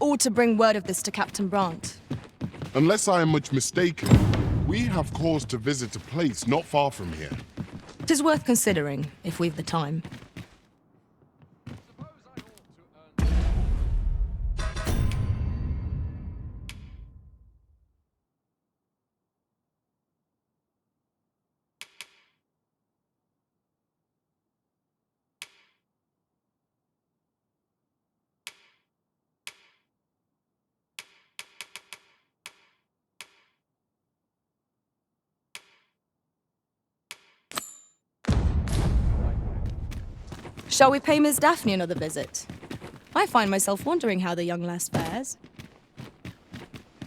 all to bring word of this to Captain Brandt. Unless I am much mistaken, we have cause to visit a place not far from here. 'Tis worth considering, if we've the time. Shall we pay Miss Daphne another visit? I find myself wondering how the young lass fares.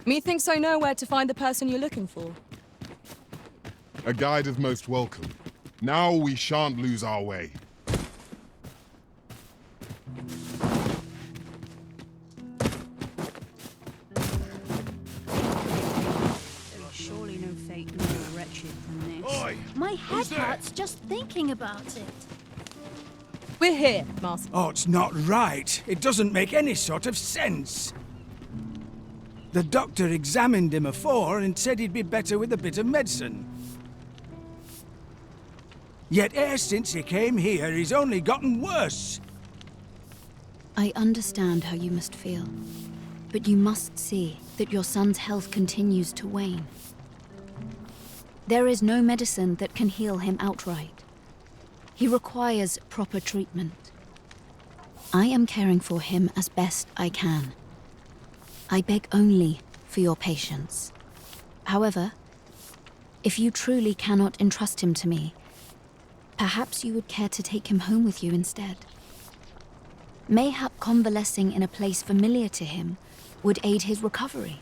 Methinks I know where to find the person you're looking for. A guide is most welcome. Now we shan't lose our way. Surely no fate more wretched than this. Oi! My head hurts just thinking about it. We're here, Master. Oh, it's not right. It doesn't make any sort of sense. The doctor examined him afore and said he'd be better with a bit of medicine. Yet e'er since he came here, he's only gotten worse. I understand how you must feel, but you must see that your son's health continues to wane. There is no medicine that can heal him outright. He requires proper treatment. I am caring for him as best I can. I beg only for your patience. However, if you truly cannot entrust him to me, perhaps you would care to take him home with you instead. Mayhap convalescing in a place familiar to him would aid his recovery.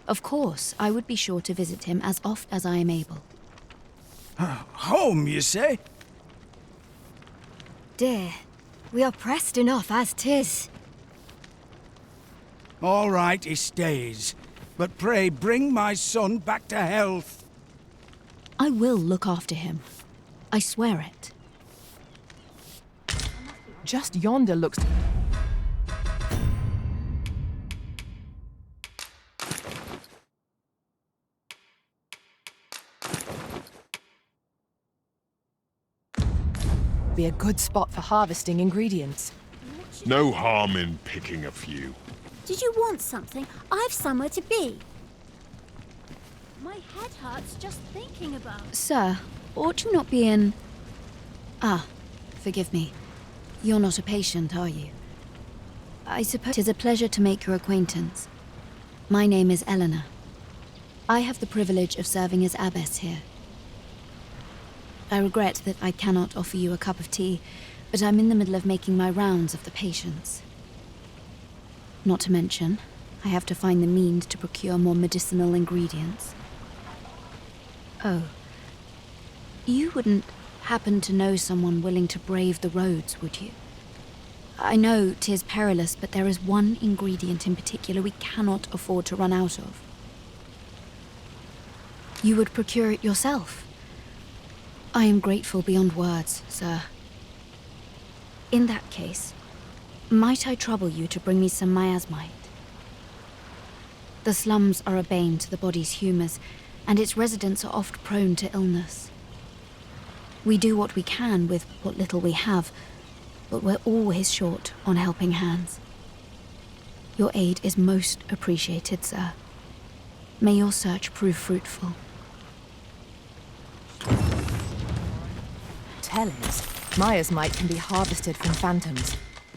Of course, I would be sure to visit him as oft as I am able. Home, you say? Dear, we are pressed enough as 'tis. All right, he stays. But pray bring my son back to health. I will look after him. I swear it. Just yonder looks... be a good spot for harvesting ingredients. No harm in picking a few. Did you want something? I've somewhere to be. My head hurts just thinking about it. Sir, ought you not be in... Ah, forgive me. You're not a patient, are you? I suppose 'tis a pleasure to make your acquaintance. My name is Eleanor. I have the privilege of serving as abbess here. I regret that I cannot offer you a cup of tea, but I'm in the middle of making my rounds of the patients. Not to mention, I have to find the means to procure more medicinal ingredients. Oh. You wouldn't happen to know someone willing to brave the roads, would you? I know 'tis perilous, but there is one ingredient in particular we cannot afford to run out of. You would procure it yourself. I am grateful beyond words, sir. In that case, might I trouble you to bring me some miasmite? The slums are a bane to the body's humors, and its residents are oft prone to illness. We do what we can with what little we have, but we're always short on helping hands. Your aid is most appreciated, sir. May your search prove fruitful. Tellers, miasmite can be harvested from phantoms,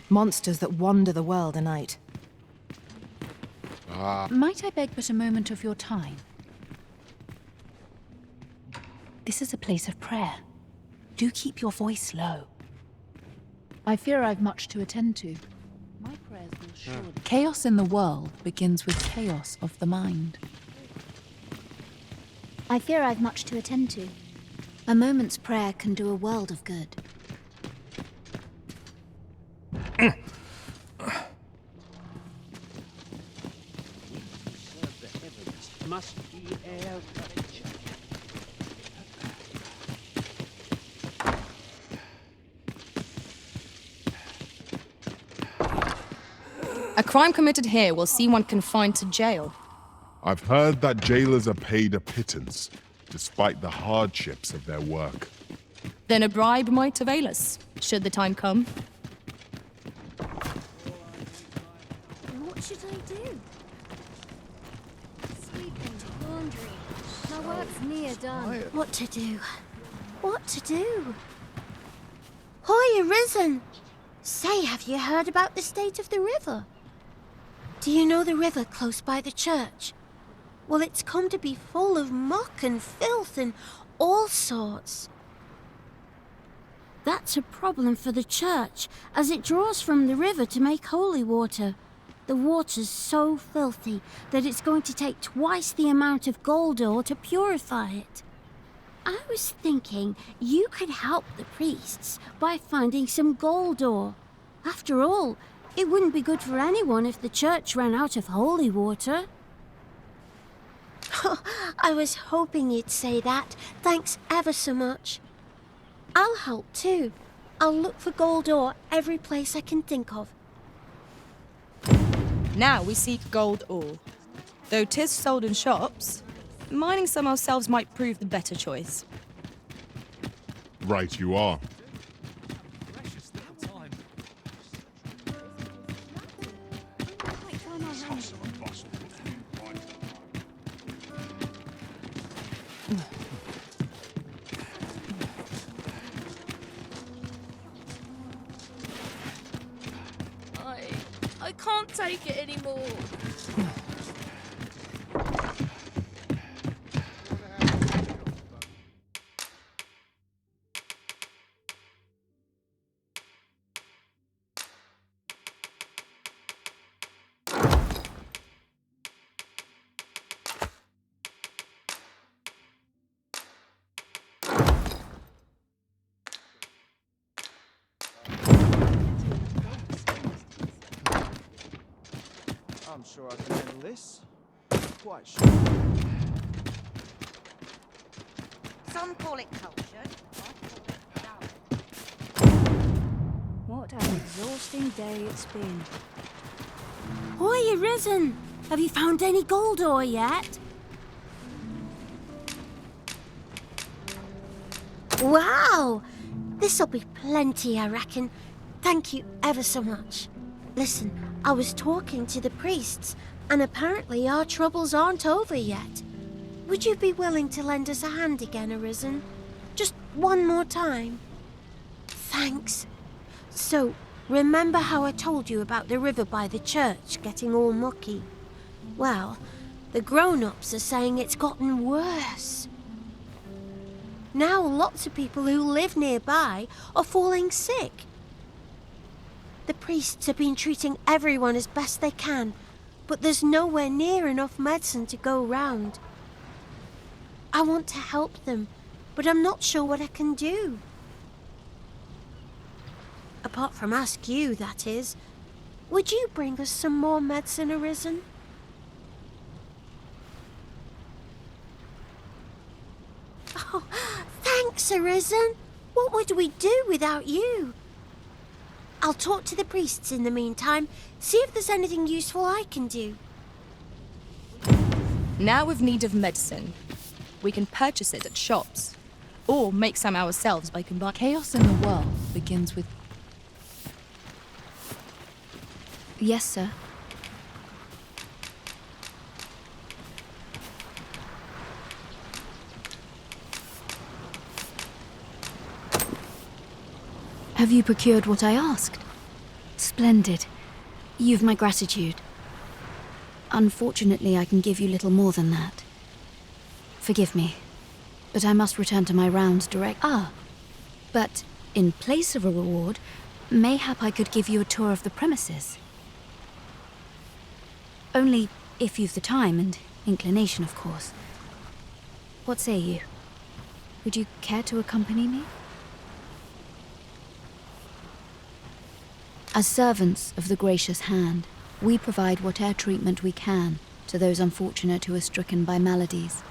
monsters that wander the world a night. Might I beg but a moment of your time? This is a place of prayer. Do keep your voice low. I fear I've much to attend to. My prayers will surely... Chaos in the world begins with chaos of the mind. I fear I've much to attend to. A moment's prayer can do a world of good. Must be air. A crime committed here will see one confined to jail. I've heard that jailers are paid a pittance, despite the hardships of their work. Then a bribe might avail us, should the time come. What should I do? Sweeping, laundry. My work's near done. What to do? What to do? Hoy, Arisen! Say, have you heard about the state of the river? Do you know the river close by the church? Well, it's come to be full of muck and filth and all sorts. That's a problem for the church, as it draws from the river to make holy water. The water's so filthy that it's going to take twice the amount of gold ore to purify it. I was thinking you could help the priests by finding some gold ore. After all, it wouldn't be good for anyone if the church ran out of holy water. I was hoping you'd say that. Thanks ever so much. I'll help too. I'll look for gold ore every place I can think of. Now we seek gold ore. Though 'tis sold in shops, mining some ourselves might prove the better choice. Right you are. I can't take it anymore. I'm sure I can handle this. Quite sure. Some call it cultured, I call it dull. What an exhausting day it's been. Hoy, Arisen! Have you found any gold ore yet? Wow! This'll be plenty, I reckon. Thank you ever so much. Listen, I was talking to the priests, and apparently our troubles aren't over yet. Would you be willing to lend us a hand again, Arisen? Just one more time? Thanks. So, remember how I told you about the river by the church getting all mucky? Well, the grown-ups are saying it's gotten worse. Now lots of people who live nearby are falling sick. The priests have been treating everyone as best they can, but there's nowhere near enough medicine to go round. I want to help them, but I'm not sure what I can do. Apart from ask you, that is. Would you bring us some more medicine, Arisen? Oh, thanks, Arisen. What would we do without you? I'll talk to the priests in the meantime, see if there's anything useful I can do. Now we've need of medicine. We can purchase it at shops, or make some ourselves by combining. Chaos in the world begins with... Yes, sir. Have you procured what I asked? Splendid. You've my gratitude. Unfortunately, I can give you little more than that. Forgive me, but I must return to my rounds direct. But in place of a reward, mayhap I could give you a tour of the premises. Only if you've the time and inclination, of course. What say you? Would you care to accompany me? As servants of the gracious hand, we provide whatever treatment we can to those unfortunate who are stricken by maladies.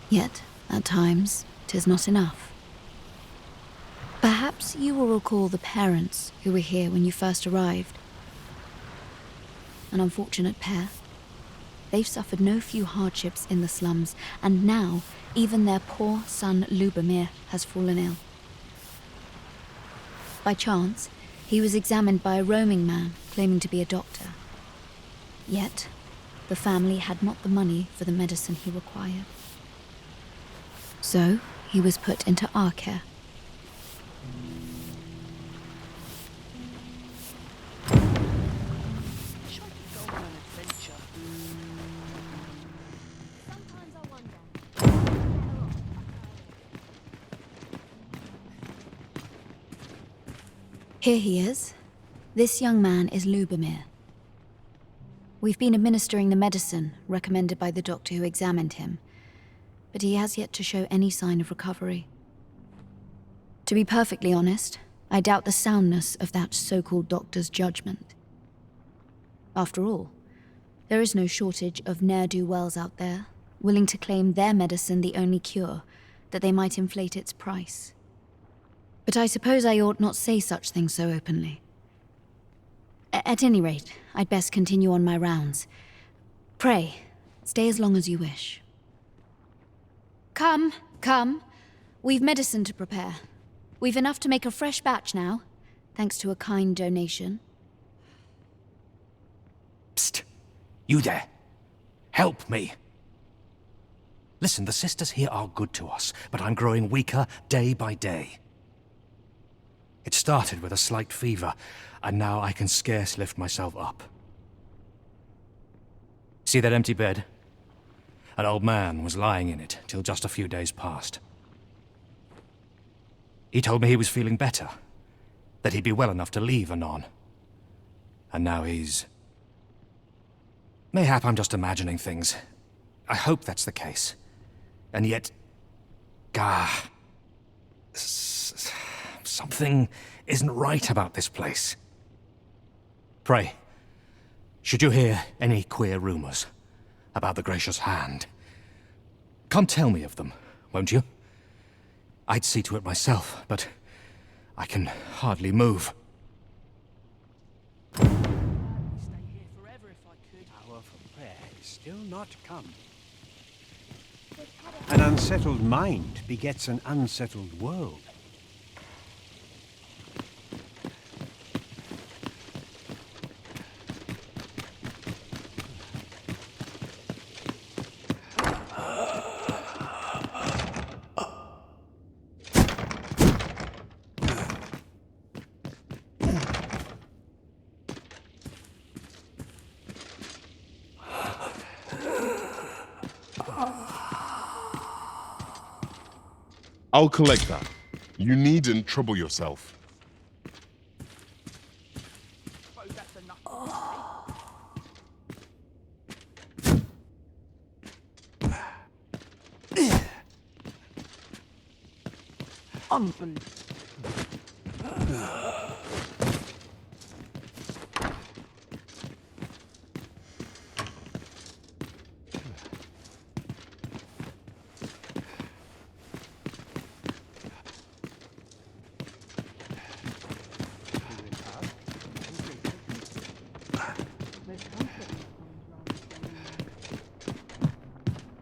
Yet, at times, 'tis not enough. Perhaps Perhaps you will recall the parents who were here when you first arrived. An unfortunate pair. They've suffered no few hardships in the slums, and now even their poor son Lubomir has fallen ill. By chance, he was examined by a roaming man claiming to be a doctor. Yet, the family had not the money for the medicine he required. So, he was put into our care. Here he is. This young man is Lubomir. We've been administering the medicine recommended by the doctor who examined him, but he has yet to show any sign of recovery. To be perfectly honest, I doubt the soundness of that so-called doctor's judgment. After all, there is no shortage of ne'er-do-wells out there, willing to claim their medicine the only cure, that they might inflate its price. But I suppose I ought not say such things so openly. At any rate, I'd best continue on my rounds. Pray, stay as long as you wish. Come, come. We've medicine to prepare. We've enough to make a fresh batch now, thanks to a kind donation. Psst! You there! Help me! Listen, the sisters here are good to us, but I'm growing weaker day by day. It started with a slight fever, and now I can scarce lift myself up. See that empty bed? An old man was lying in it till just a few days past. He told me he was feeling better, that he'd be well enough to leave anon. And now he's... Mayhap I'm just imagining things. I hope that's the case. And yet... something isn't right about this place. Pray, should you hear any queer rumors about the Gracious Hand, come tell me of them, won't you? I'd see to it myself, but I can hardly move. Stay here forever if I could. Hour for prayer is still not come. An unsettled mind begets an unsettled world. I'll collect that. You needn't trouble yourself. Unbelievable.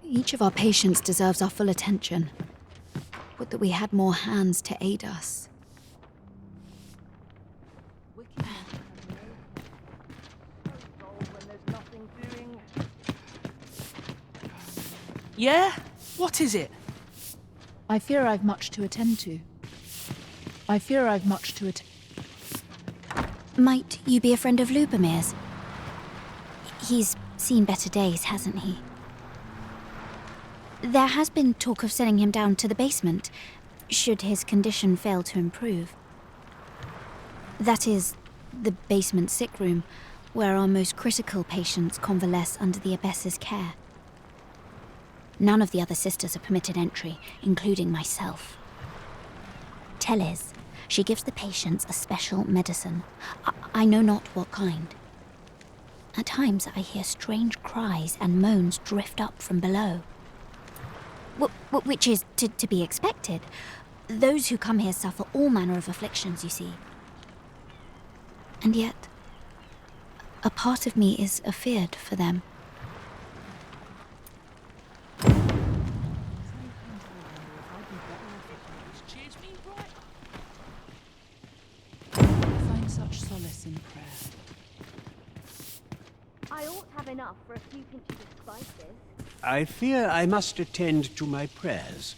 Each of our patients deserves our full attention. Would that we had more hands to aid us. Yeah? What is it? I fear I've much to attend to. I fear I've much to attend. Might you be a friend of Lubomir's? He's seen better days, hasn't he? There has been talk of sending him down to the basement, should his condition fail to improve. That is, the basement sick room, where our most critical patients convalesce under the abbess's care. None of the other sisters are permitted entry, including myself. Teles, she gives the patients a special medicine. I know not what kind. At times I hear strange cries and moans drift up from below. Which is to be expected. Those who come here suffer all manner of afflictions, you see. And yet, a part of me is afeared for them. I find such solace in prayer. I ought to have enough for a few pinches of spices. I fear I must attend to my prayers.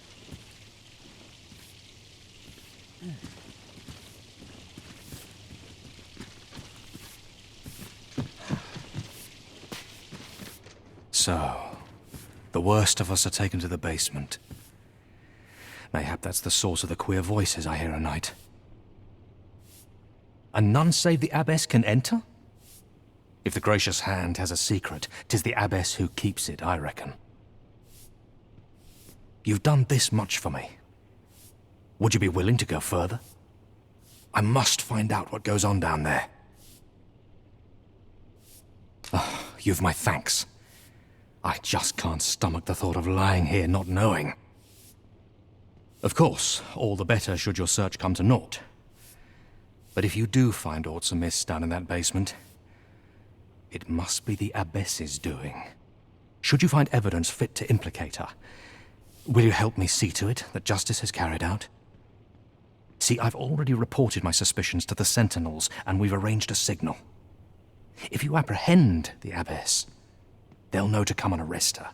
So, the worst of us are taken to the basement. Mayhap that's the source of the queer voices I hear at night. And none save the abbess can enter? If the gracious hand has a secret, 'tis the abbess who keeps it, I reckon. You've done this much for me. Would you be willing to go further? I must find out what goes on down there. Oh, you've my thanks. I just can't stomach the thought of lying here not knowing. Of course, all the better should your search come to naught. But if you do find aught amiss down in that basement, it must be the abbess's doing. Should you find evidence fit to implicate her, will you help me see to it that justice is carried out? See, I've already reported my suspicions to the sentinels, and we've arranged a signal. If you apprehend the abbess, they'll know to come and arrest her.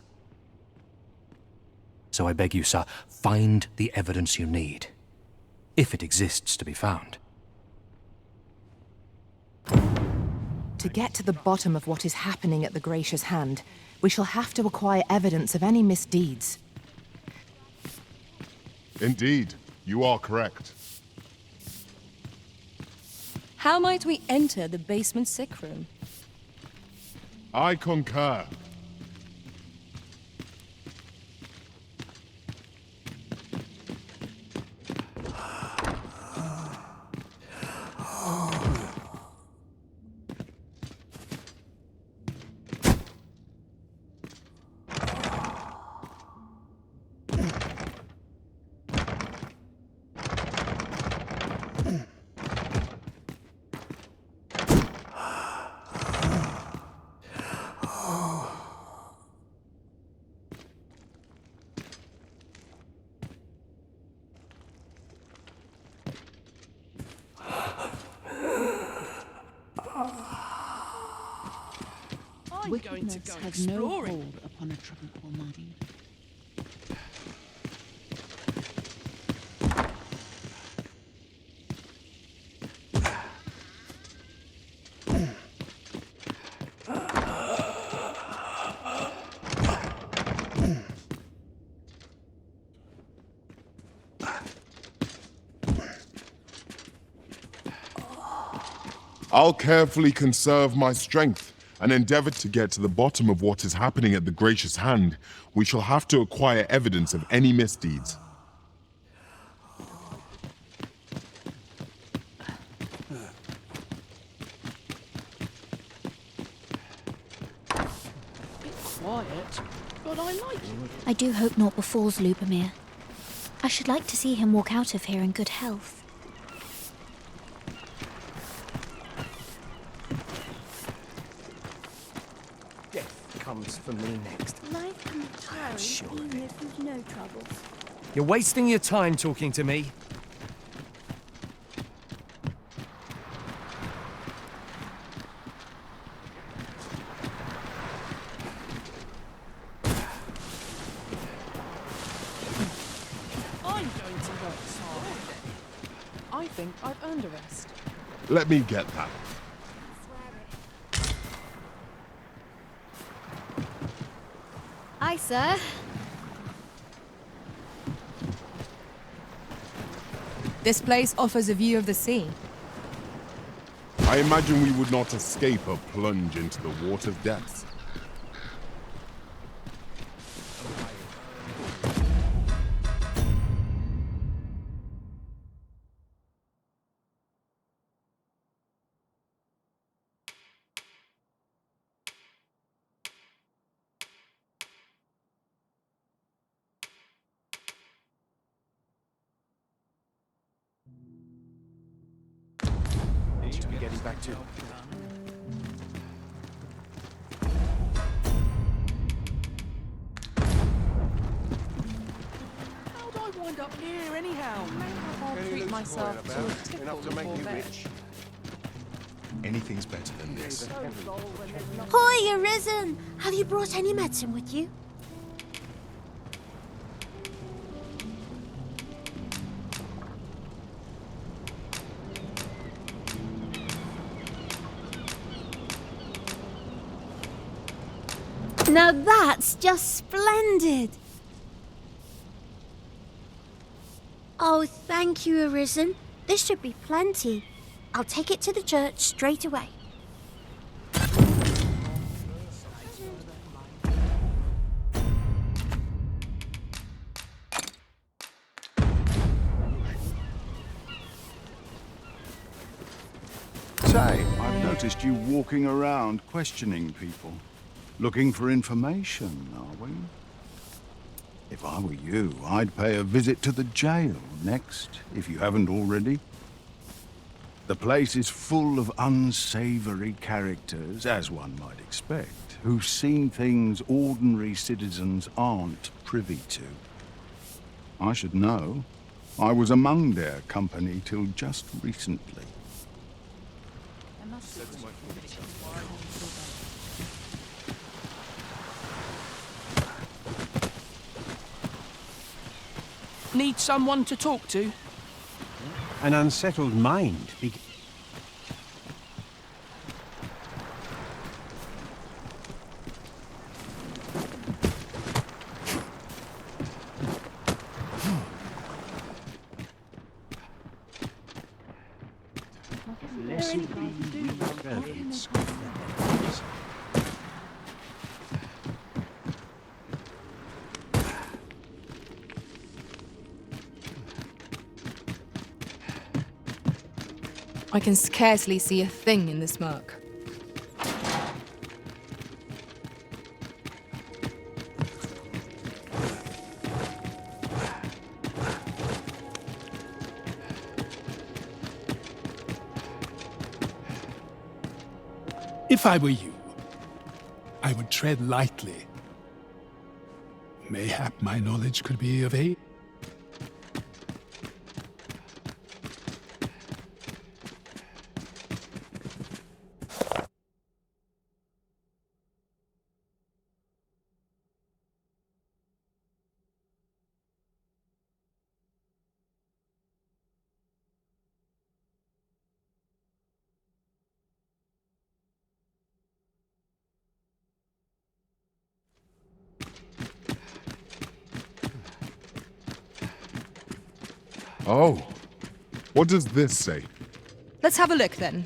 So I beg you, sir, find the evidence you need, if it exists to be found. To get to the bottom of what is happening at the Gracious Hand, we shall have to acquire evidence of any misdeeds. Indeed, you are correct. How might we enter the basement sick room? I concur. Wickedness has no hold upon a tranquil mind. I'll carefully conserve my strength and endeavor to get to the bottom of what is happening at the Gracious Hand. We shall have to acquire evidence of any misdeeds. Quiet, but I like it. I do hope naught befalls Lubomir. I should like to see him walk out of here in good health. Death comes for me next. Life can be tiring, even if there's no troubles. You're wasting your time talking to me. I'm going to work hard. I think I've earned a rest. Let me get that. Aye, sir. This place offers a view of the sea. I imagine we would not escape a plunge into the water's depths. back too. How'd I wind up here anyhow? I'll treat myself to a tickle enough to make before you bed. rich. Anything's better than this. Hoy, Arisen! Have you brought any medicine with you? Now that's just splendid! Oh, thank you, Arisen. This should be plenty. I'll take it to the church straight away. Say, I've noticed you walking around questioning people. Looking for information, are we? If I were you, I'd pay a visit to the jail next, if you haven't already. The place is full of unsavory characters, as one might expect, who've seen things ordinary citizens aren't privy to. I should know. I was among their company till just recently. Need someone to talk to? An unsettled mind I can scarcely see a thing in the smoke. If I were you, I would tread lightly. Mayhap my knowledge could be of aid. Oh, what does this say? Let's have a look then.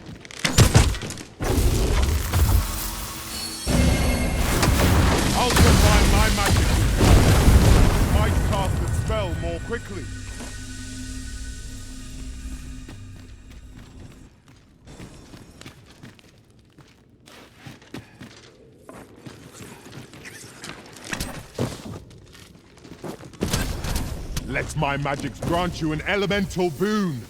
I'll combine my magic. Might cast the spell more quickly. Let my magics grant you an elemental boon.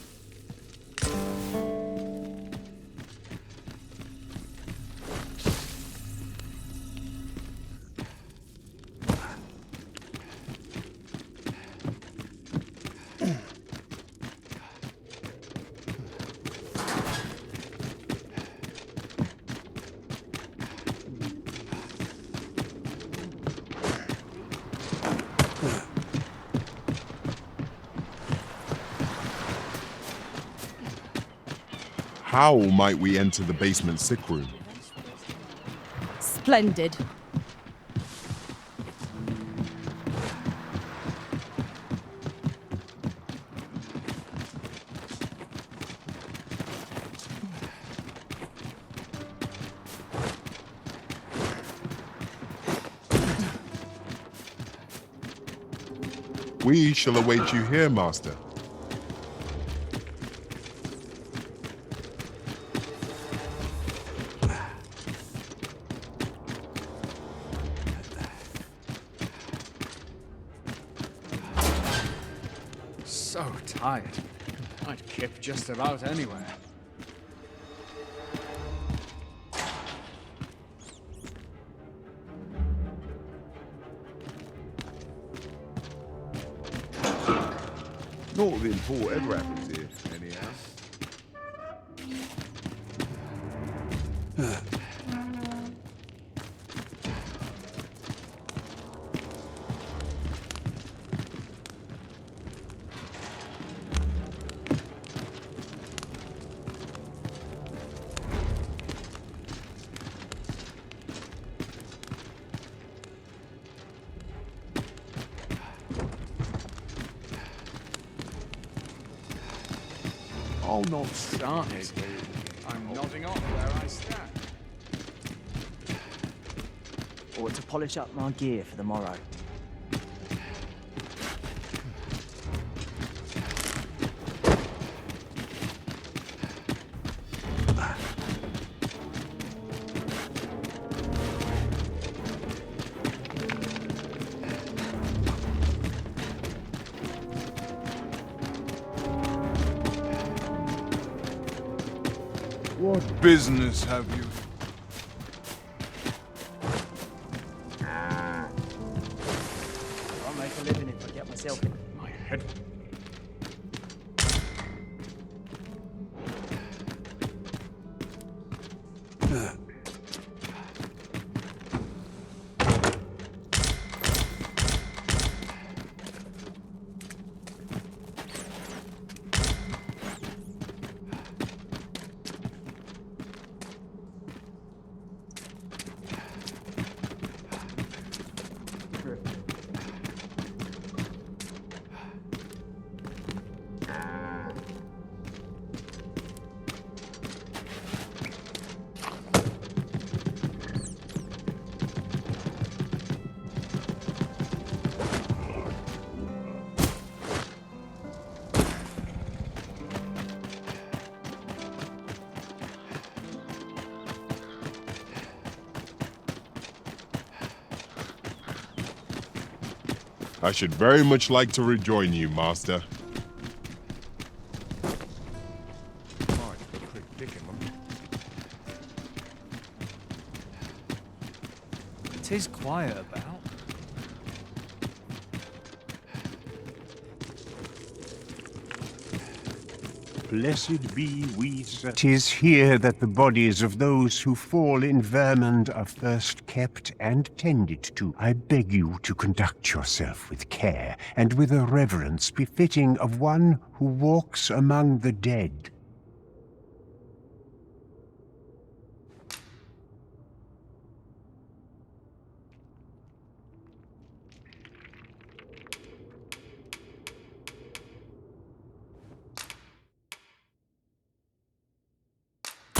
How might we enter the basement sick room? Splendid. We shall await you here, Master. So tired. I'd kip just about anywhere. Not within 4 ever happens here, anyhow. I'll not start it. I'm nodding off where I stand. Or to polish up my gear for the morrow. What business have you? I'll make a living if I get myself in. My head. I should very much like to rejoin you, Master. It is quiet about. Blessed be we, sir. 'Tis here that the bodies of those who fall in Vermund are first kept and tended to. I beg you to conduct yourself with care and with a reverence befitting of one who walks among the dead.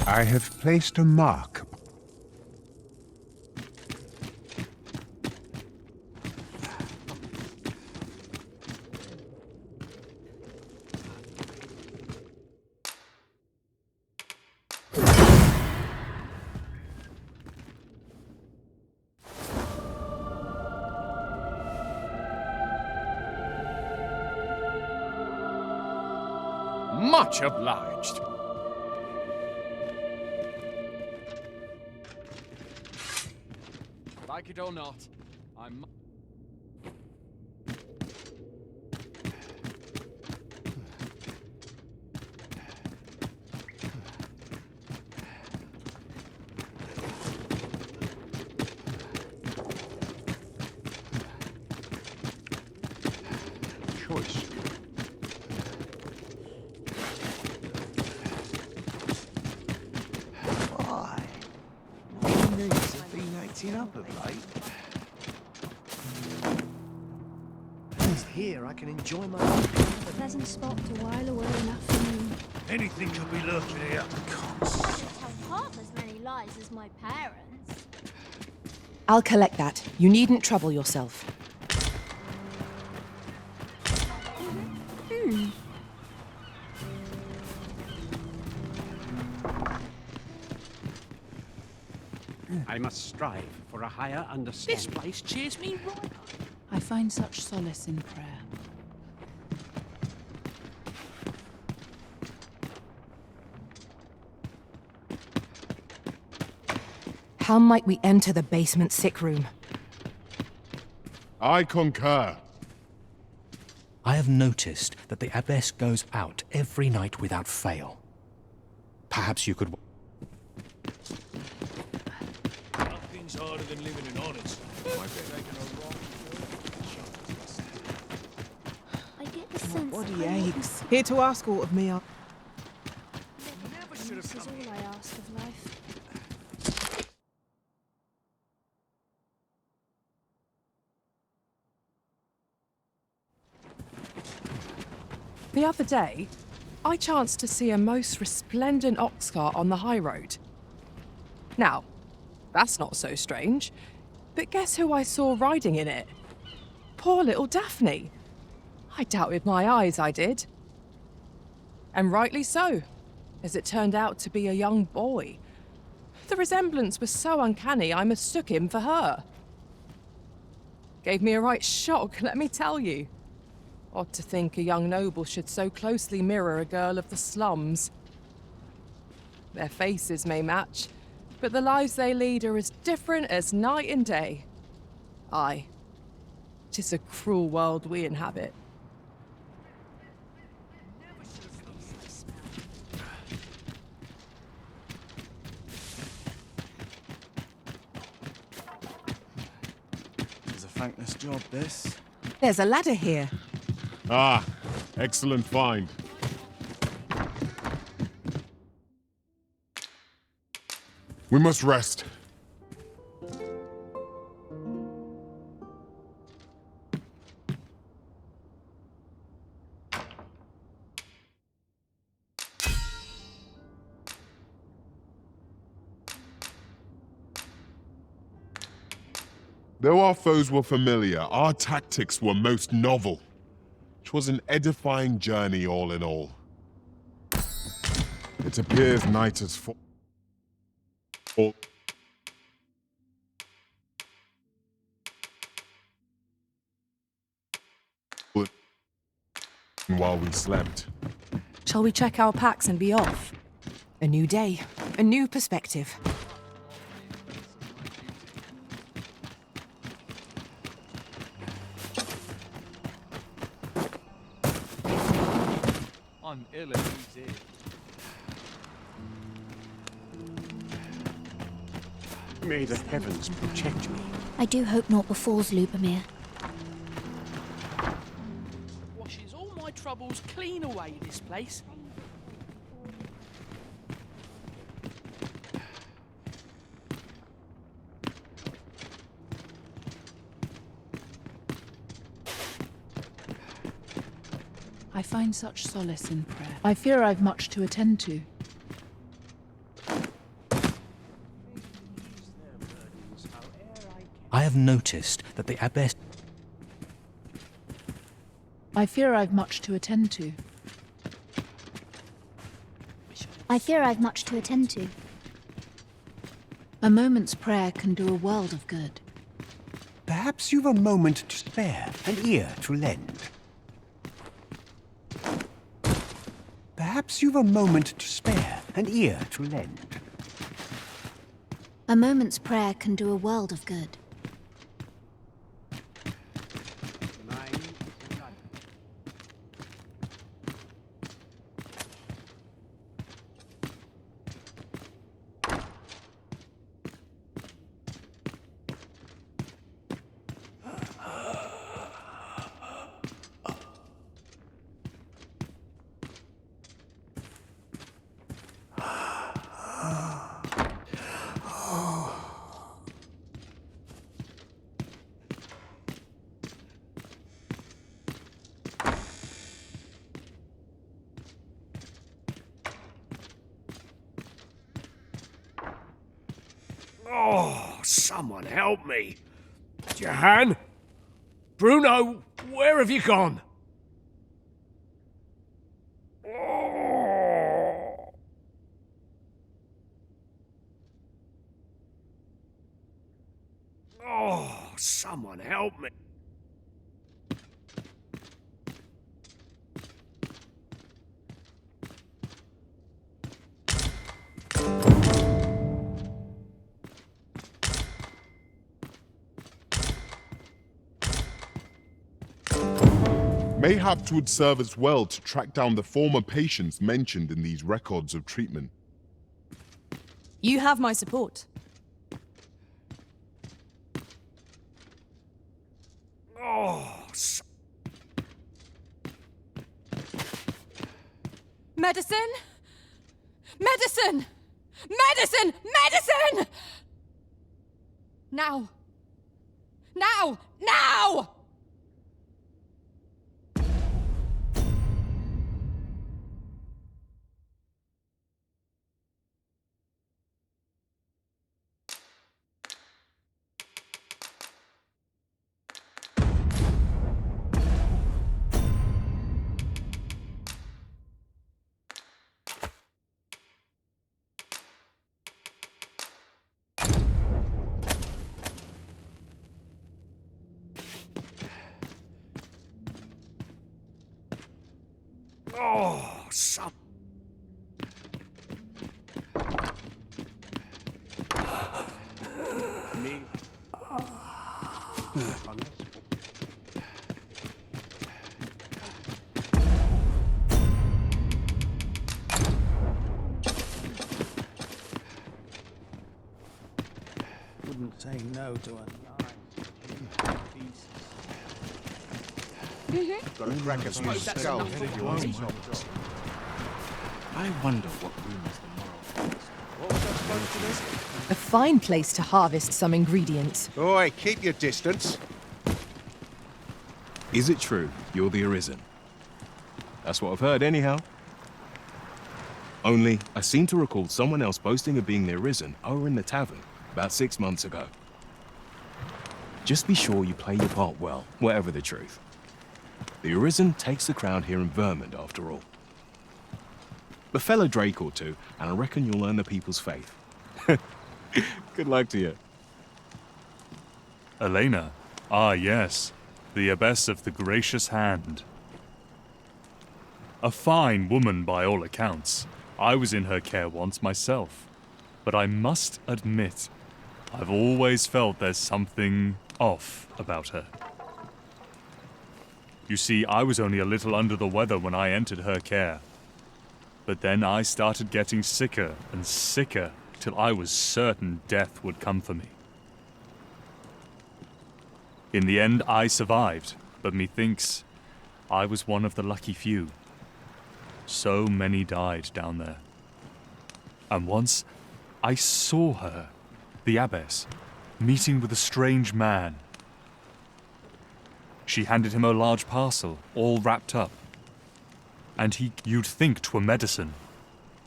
I have placed a mark. Much obliged. Like it or not, I'm... Choice. Why? My knees have been acting up of late. At least here I can enjoy my life. A pleasant spot to while away an afternoon. Anything could be lurking here. I tell half as many lies as my parents. I'll collect that. You needn't trouble yourself. I must strive for a higher understanding. This place cheers me right up. I find such solace in prayer. How might we enter the basement sick room? I concur. I have noticed that the abbess goes out every night without fail. Perhaps you could... Nothing's harder than living in honest. I get the sense Body I wouldn't- aches. Here to ask aught of me. This is all I ask of life. The other day, I chanced to see a most resplendent ox cart on the high road. Now, that's not so strange, but guess who I saw riding in it? Poor little Daphne. I doubted my eyes, I did. And rightly so, as it turned out to be a young boy. The resemblance was so uncanny, I mistook him for her. Gave me a right shock, let me tell you. Odd to think a young noble should so closely mirror a girl of the slums. Their faces may match, but the lives they lead are as different as night and day. Aye, 'tis a cruel world we inhabit. It's a thankless job, this. There's a ladder here. Ah, excellent find. We must rest. Though our foes were familiar, our tactics were most novel. 'Twas an edifying journey all in all. It appears night has fallen. While we slept. Shall we check our packs and be off? A new day, a new perspective. I'm ill at ease here. May the heavens protect me. I do hope naught befalls Lubomir. Washes all my troubles clean away, this place. I find such solace in prayer. I fear I've much to attend to. I have noticed that the abbess... I fear I've much to attend to. I fear I've much to attend to. A moment's prayer can do a world of good. Perhaps you've a moment to spare, an ear to lend. Perhaps you've a moment to spare, an ear to lend. A moment's prayer can do a world of good. Oh, someone help me. Jahan? Bruno, where have you gone? Oh, someone help me. Mayhap 'twould serve as well to track down the former patients mentioned in these records of treatment. You have my support. Oh, Medicine! Medicine! Medicine! Medicine! Now! Now! Now! oh, some. Me. Wouldn't say no to a nice piece. Got a crack of your skull. I wonder what room is the moral. What was I supposed to do? A fine place to harvest some ingredients. Oi, keep your distance. Is it true you're the Arisen? That's what I've heard anyhow. Only, I seem to recall someone else boasting of being the Arisen over in the tavern about 6 months ago. Just be sure you play your part well, whatever the truth. The Arisen takes the crown here in Vermund, after all. A fellow Drake or two, and I reckon you'll earn the people's faith. Good luck to you. Elena. Ah, yes. The Abbess of the Gracious Hand. A fine woman by all accounts. I was in her care once myself. But I must admit, I've always felt there's something off about her. You see, I was only a little under the weather when I entered her care. But then I started getting sicker and sicker till I was certain death would come for me. In the end, I survived, but methinks I was one of the lucky few. So many died down there. And once, I saw her, the Abbess, meeting with a strange man. She handed him a large parcel, all wrapped up. And you'd think 'twere medicine,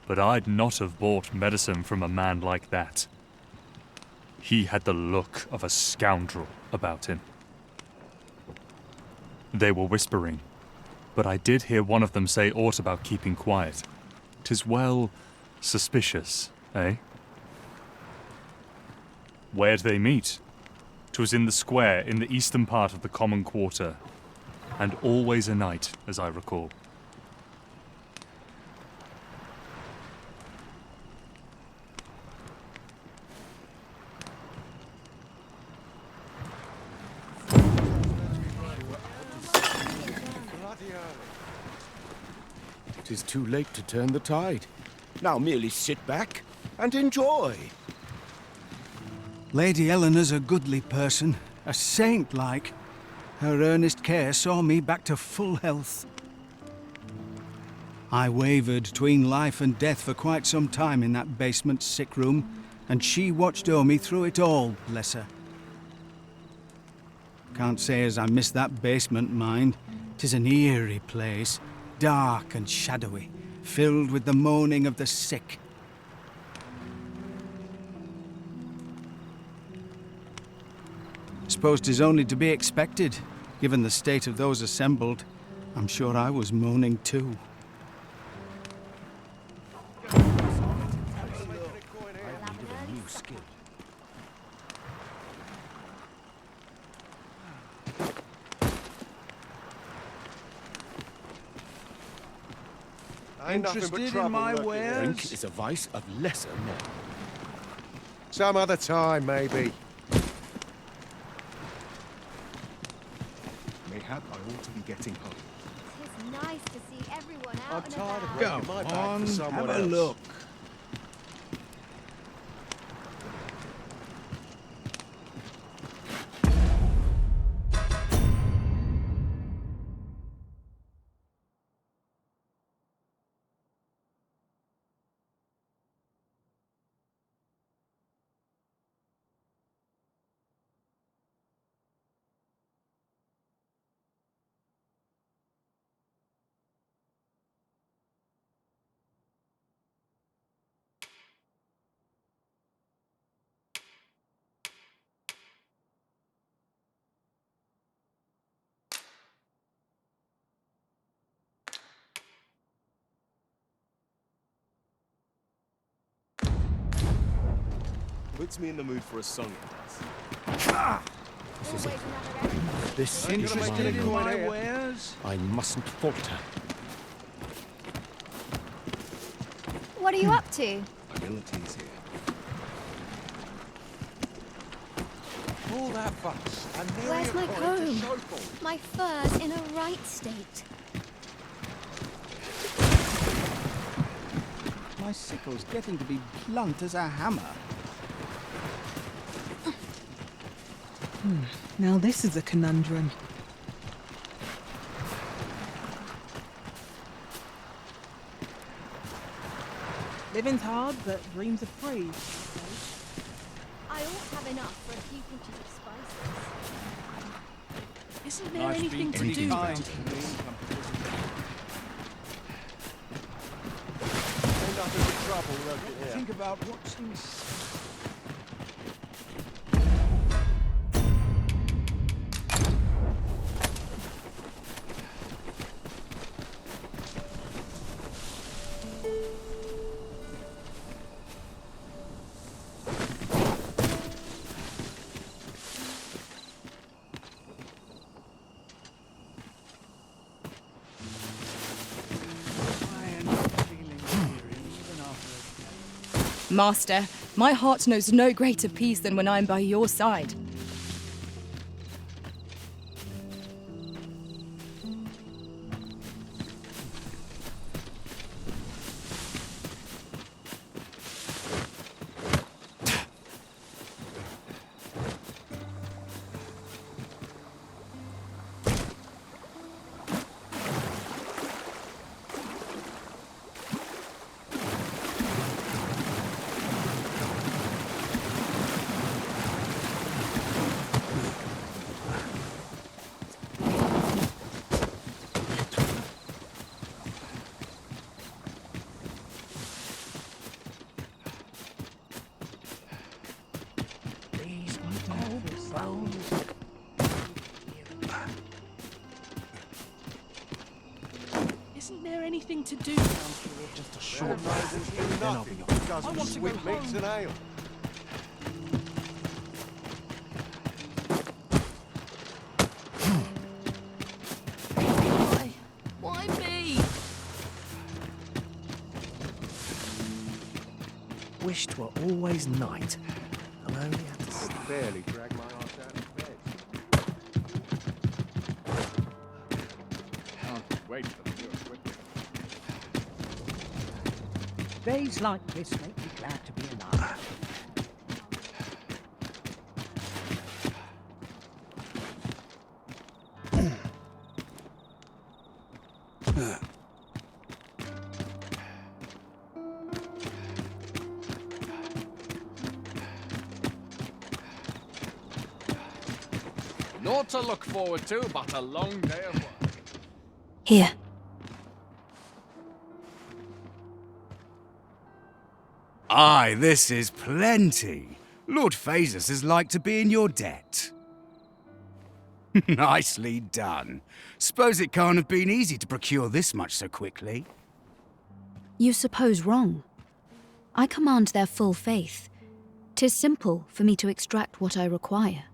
but I'd not have bought medicine from a man like that. He had the look of a scoundrel about him. They were whispering, but I did hear one of them say aught about keeping quiet. 'Tis well suspicious, eh? Where'd they meet? 'Twas in the square in the eastern part of the common quarter, and always a night, as I recall. It is too late to turn the tide. Now merely sit back and enjoy. Lady Eleanor's a goodly person, a saint-like. Her earnest care saw me back to full health. I wavered between life and death for quite some time in that basement sick room, and she watched o'er me through it all, bless her. Can't say as I miss that basement, mind. 'Tis an eerie place, dark and shadowy, filled with the moaning of the sick. Suppose 'tis only to be expected, given the state of those assembled. I'm sure I was moaning too. Interested in my wares? Drink is a vice of lesser men. Some other time, maybe. Mayhap I ought to be getting home. Nice to see everyone I'm out and tired of about. breaking my back on, for someone have a else. look. Puts me in the mood for a song, it does. This is it. This Interested is my in moment. my wares? I mustn't falter. What are you up to? Abilities here. All that fuss. And Where's my comb? My fur's in a right state. My sickle's getting to be blunt as a hammer. Now this is a conundrum. Living's hard, but dreams are free. I ought to have enough for a few pinches of spices. Isn't there anything to do around here? End up in trouble, look at here. Think about what's in... Master, my heart knows no greater peace than when I'm by your side. Isn't there anything to do around here? Just a short ride, then I'll be off. I want to go Sweet meats home. and ale. Why me? Wish 'twere always night. And I only had to Could barely drag my ass out of bed. Can't wait for the new equipment. Days like this make me glad to be alive. Naught to look forward to, but a long day of work. Here. Aye, this is plenty. Lord Phasus is like to be in your debt. Nicely done. Suppose it can't have been easy to procure this much so quickly. You suppose wrong. I command their full faith. 'Tis simple for me to extract what I require.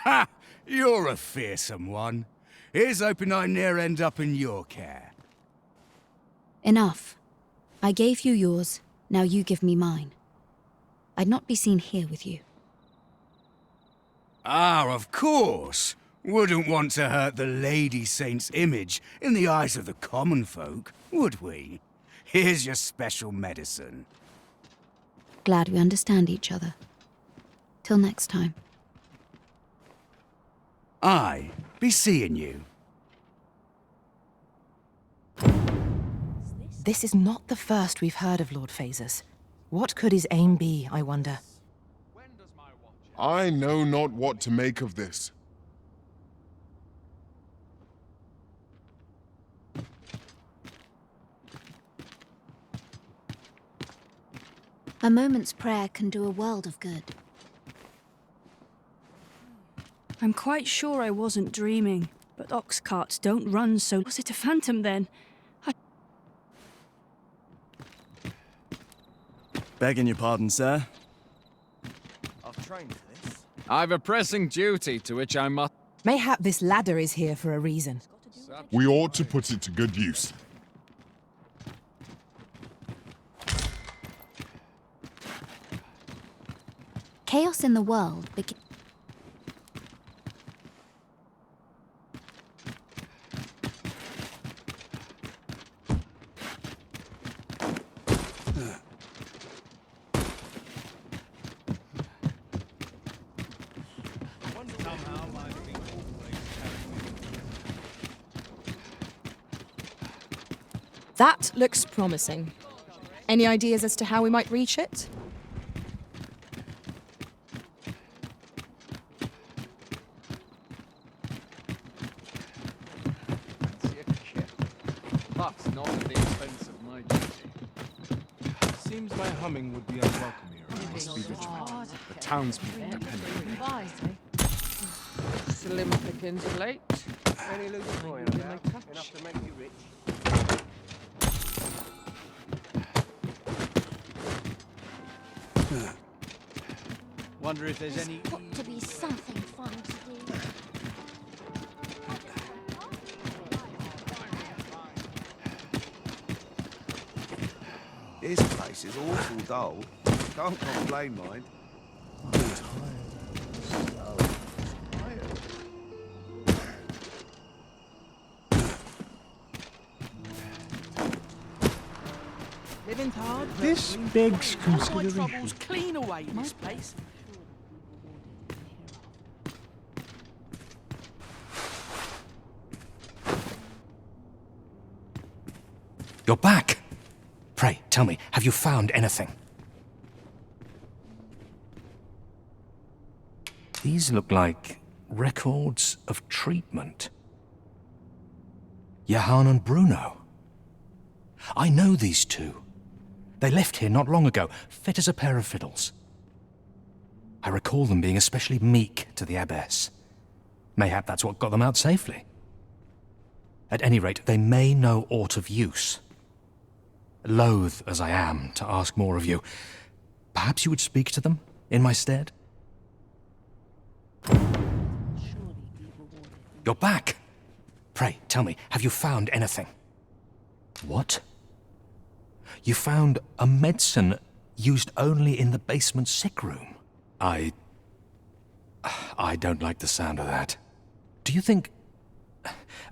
Ha! You're a fearsome one. Here's hoping I ne'er end up in your care. Enough. I gave you yours, now you give me mine. I'd not be seen here with you. Ah, of course. Wouldn't want to hurt the Lady Saint's image in the eyes of the common folk, would we? Here's your special medicine. Glad we understand each other. Till next time. I be seeing you. This is not the first we've heard of Lord Phasers. What could his aim be, I wonder? I know not what to make of this. A moment's prayer can do a world of good. I'm quite sure I wasn't dreaming, but ox carts don't run, so was it a phantom then? Begging your pardon, sir. I've trained for this. I've a pressing duty to which I must... Mayhap this ladder is here for a reason. We ought to put it to good use. Chaos in the world begins. That looks promising. Any ideas as to how we might reach it? That's not at the expense of my duty. Seems my humming would be unwelcome here. I must be vigilant. The townspeople depend on me. Slim pickings of late. Any loose coin about? Enough to make you rich. Wonder if there's any... Got to be something fun to do. This place is awful dull. Can't complain, mind. Living's hard. This begs My consideration. troubles clean away in this place. You're back! Pray, tell me, have you found anything? These look like records of treatment. Johann and Bruno. I know these two. They left here not long ago, fit as a pair of fiddles. I recall them being especially meek to the abbess. Mayhap that's what got them out safely. At any rate, they may know aught of use. Loath as I am to ask more of you, perhaps you would speak to them in my stead? You're back! Pray, tell me, have you found anything? What? You found a medicine used only in the basement sick room? I don't like the sound of that. Do you think...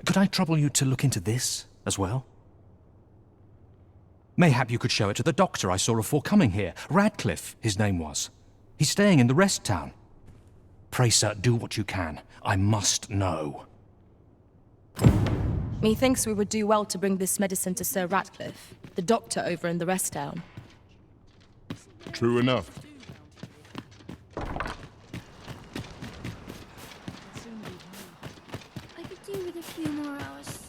Could I trouble you to look into this as well? Mayhap you could show it to the doctor I saw afore coming here. Radcliffe, his name was. He's staying in the rest town. Pray, sir, do what you can. I must know. Methinks we would do well to bring this medicine to Sir Ratcliffe, the doctor over in the rest town. True enough. I could do with a few more hours.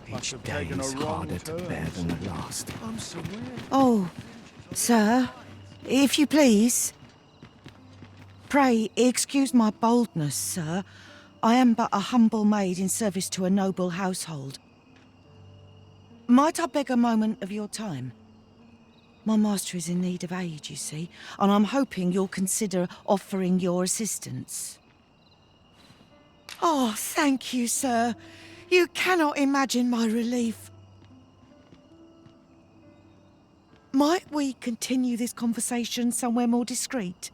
Each day is harder to bear than the last. Oh, sir, if you please. Pray, excuse my boldness, sir. I am but a humble maid in service to a noble household. Might I beg a moment of your time? My master is in need of aid, you see, and I'm hoping you'll consider offering your assistance. Oh, thank you, sir. You cannot imagine my relief. Might we continue this conversation somewhere more discreet?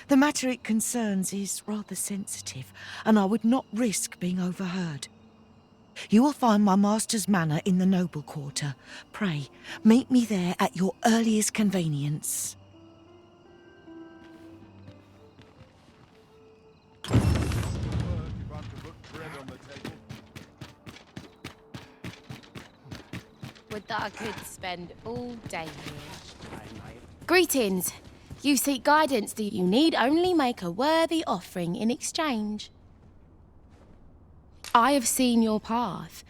The matter it concerns is rather sensitive, and I would not risk being overheard. You will find my master's manor in the noble quarter. Pray, meet me there at your earliest convenience. Would that I could spend all day here. Greetings. You seek guidance, do you? Need only make a worthy offering in exchange. I have seen your path.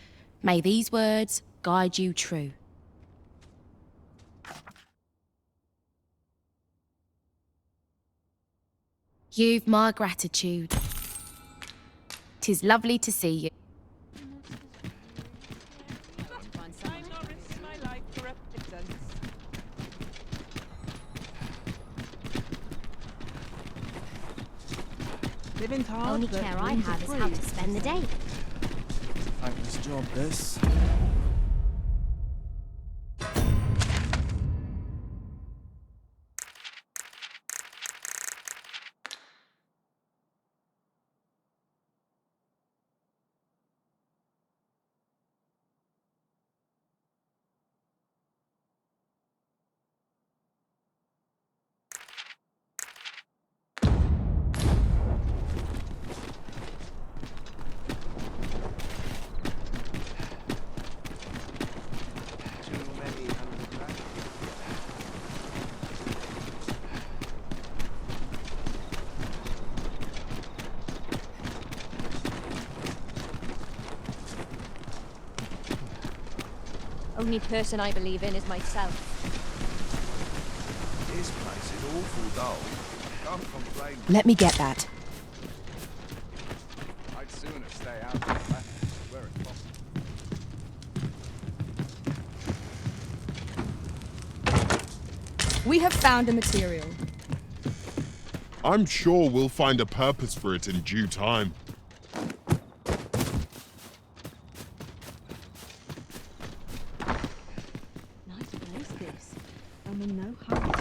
May these words guide you true. You've my gratitude. 'Tis lovely to see you. Only care I have is how to spend the day. Thankless job, this. Only person I believe in is myself. This place is awful dull. Can't complain. Let me get that. I'd sooner stay out of that where it's possible. We have found a material. I'm sure we'll find a purpose for it in due time. Nice place, this. I'm in no hurry.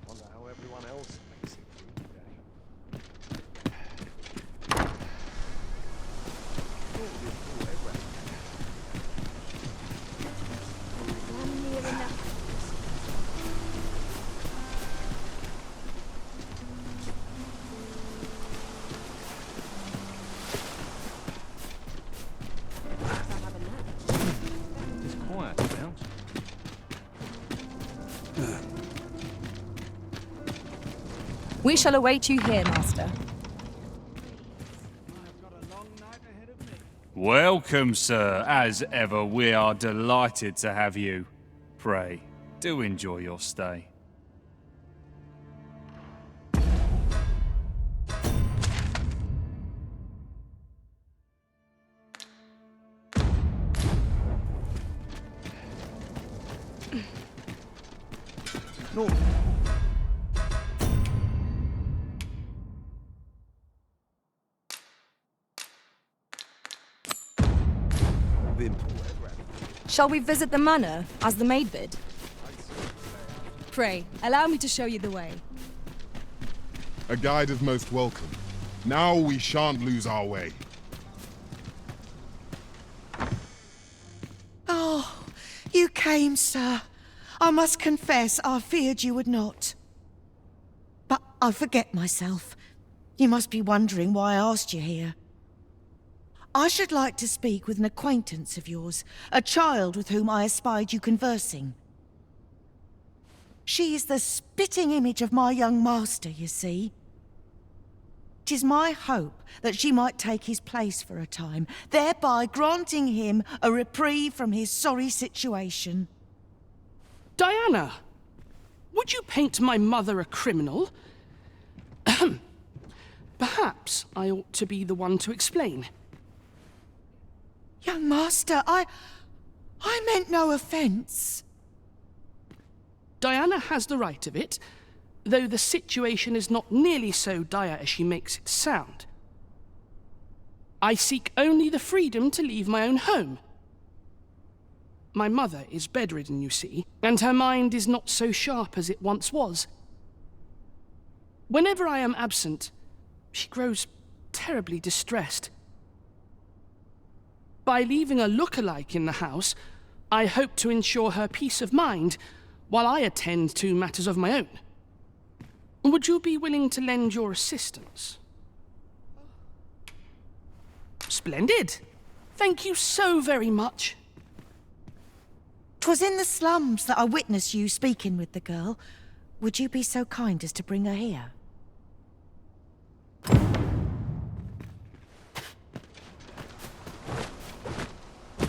Wonder how everyone else makes it through It's quiet about. We shall await you here, Master. Welcome, sir. As ever, we are delighted to have you. Pray, do enjoy your stay. No. Shall we visit the manor, as the maid bid? Pray, allow me to show you the way. A guide is most welcome. Now we shan't lose our way. Oh, you came, sir. I must confess, I feared you would not. But I forget myself. You must be wondering why I asked you here. I should like to speak with an acquaintance of yours, a child with whom I espied you conversing. She is the spitting image of my young master, you see. 'Tis my hope that she might take his place for a time, thereby granting him a reprieve from his sorry situation. Diana, would you paint my mother a criminal? Perhaps I ought to be the one to explain. Young master, I meant no offense. Diana has the right of it, though the situation is not nearly so dire as she makes it sound. I seek only the freedom to leave my own home. My mother is bedridden, you see, and her mind is not so sharp as it once was. Whenever I am absent, she grows terribly distressed. By leaving a look-alike in the house, I hope to ensure her peace of mind while I attend to matters of my own. Would you be willing to lend your assistance? Splendid. Thank you so very much. 'Twas in the slums that I witnessed you speaking with the girl. Would you be so kind as to bring her here?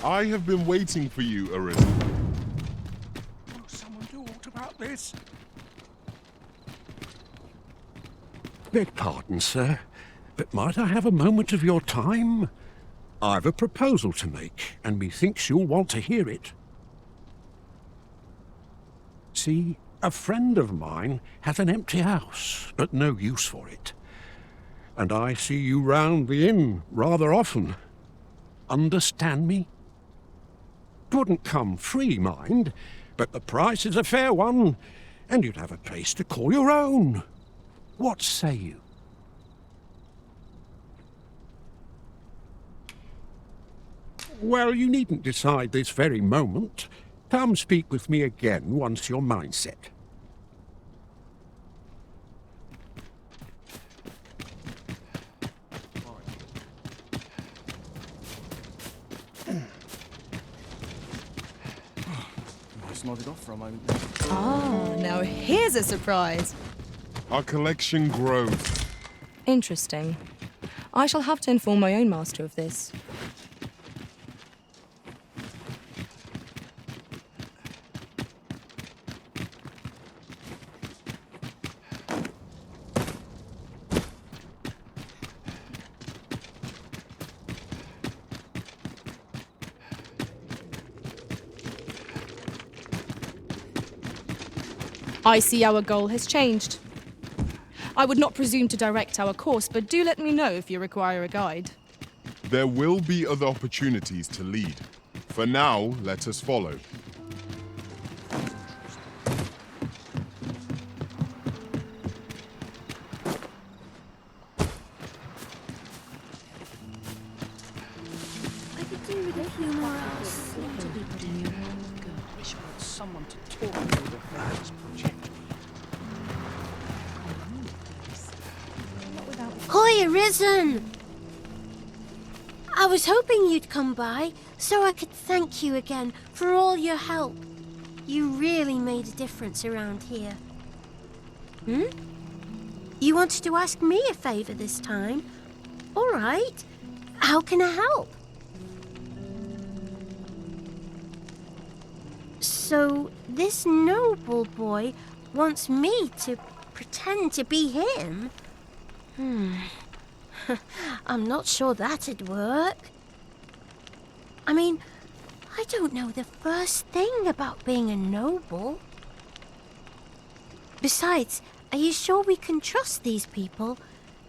I have been waiting for you, Arisen. Will someone do aught about this? Beg pardon, sir, but might I have a moment of your time? I've a proposal to make, and methinks you'll want to hear it. See, a friend of mine hath an empty house, but no use for it. And I see you round the inn rather often. Understand me? 'Twouldn't come free, mind, but the price is a fair one, and you'd have a place to call your own. What say you? Well, you needn't decide this very moment. Come speak with me again once your mind's set. Just nodded off for a moment. Ah, now here's a surprise. Our collection grows. Interesting. I shall have to inform my own master of this. I see our goal has changed. I would not presume to direct our course, but do let me know if you require a guide. There will be other opportunities to lead. For now, let us follow. I could do with a few more hours. Wish I had someone to talk to before this project. Hoy, Arisen! I was hoping you'd come by, so I could thank you again for all your help. You really made a difference around here. You wanted to ask me a favor this time? All right. How can I help? So, this noble boy wants me to pretend to be him? I'm not sure that'd work. I mean, I don't know the first thing about being a noble. Besides, are you sure we can trust these people?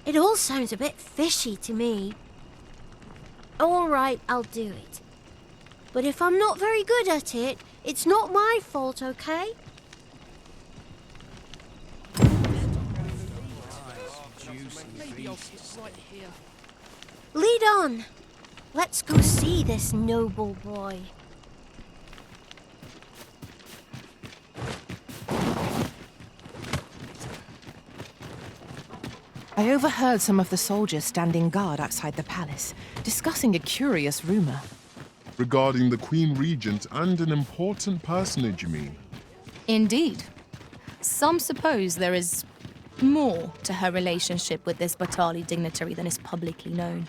It all sounds a bit fishy to me. All right, I'll do it. But if I'm not very good at it, it's not my fault, okay? Maybe I'll sit right here. Lead on. Let's go see this noble boy. I overheard some of the soldiers standing guard outside the palace, discussing a curious rumor. Regarding the Queen Regent and an important personage, you mean? Indeed. Some suppose there is more to her relationship with this Batali dignitary than is publicly known.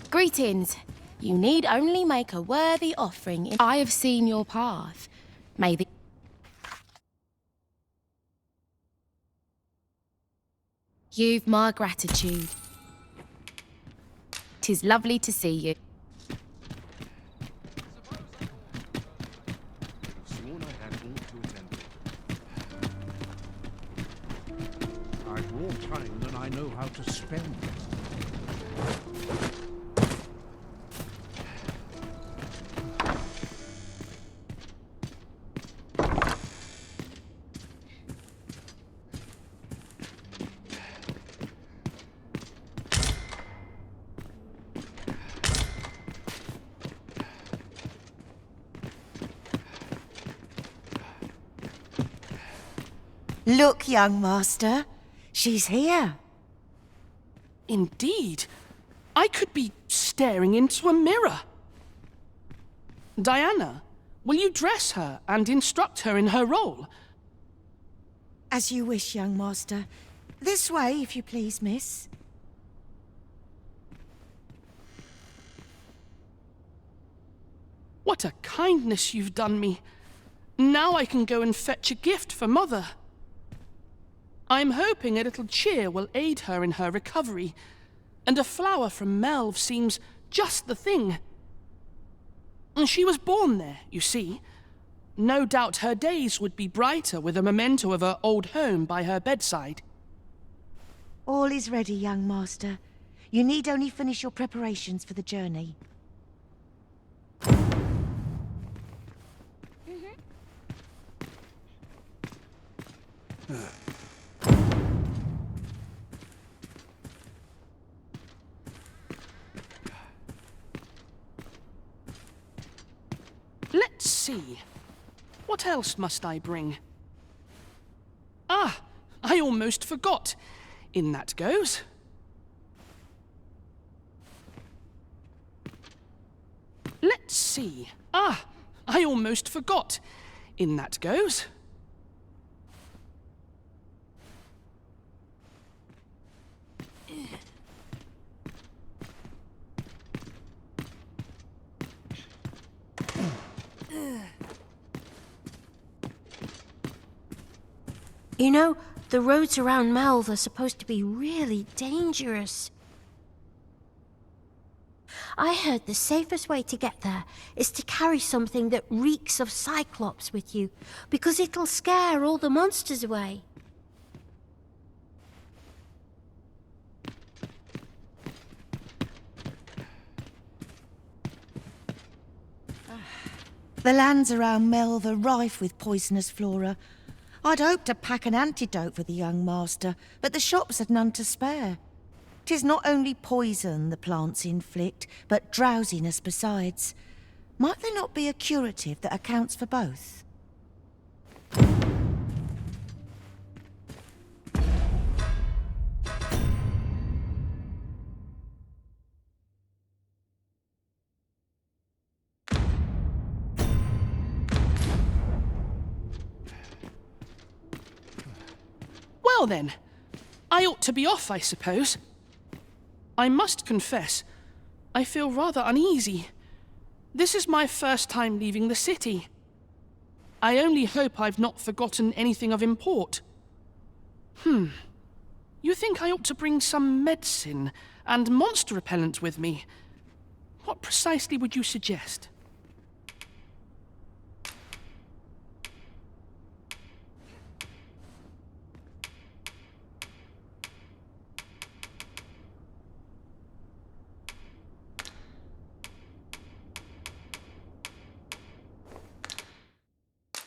Greetings. You need only make a worthy offering. I have seen your path. May the... You've my gratitude. 'Tis lovely to see you. Sworn I had ought to attend. I've more time than I know how to spend. Look, young master. She's here. Indeed. I could be staring into a mirror. Diana, will you dress her and instruct her in her role? As you wish, young master. This way, if you please, miss. What a kindness you've done me. Now I can go and fetch a gift for Mother. I'm hoping a little cheer will aid her in her recovery, and a flower from Melve seems just the thing. She was born there, you see. No doubt her days would be brighter with a memento of her old home by her bedside. All is ready, young master. You need only finish your preparations for the journey. Let's see. What else must I bring? Ah, I almost forgot. In that goes. Let's see. Ah, I almost forgot. In that goes. You know, the roads around Melve are supposed to be really dangerous. I heard the safest way to get there is to carry something that reeks of Cyclops with you, because it'll scare all the monsters away. The lands around Melve are rife with poisonous flora. I'd hoped to pack an antidote for the young master, but the shops had none to spare. 'Tis not only poison the plants inflict, but drowsiness besides. Might there not be a curative that accounts for both? Well then, I ought to be off, I suppose. I must confess, I feel rather uneasy. This is my first time leaving the city. I only hope I've not forgotten anything of import. You think I ought to bring some medicine and monster repellent with me? What precisely would you suggest?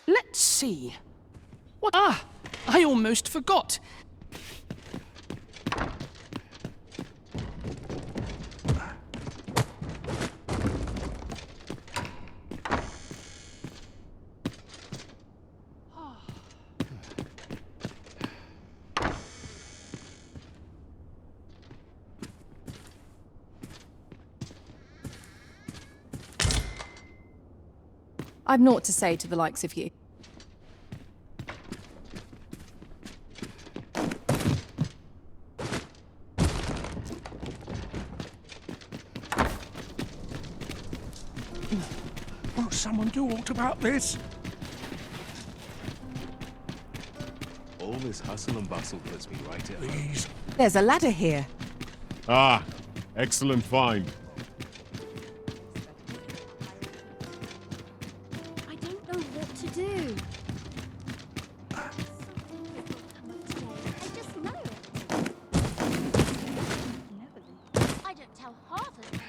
Let's see. What? Ah, I almost forgot. I've naught to say to the likes of you. Won't someone do aught about this? All this hustle and bustle puts me right at home. There's a ladder here. Ah, excellent find. I don't know what to do. I just know it. I don't tell half of it.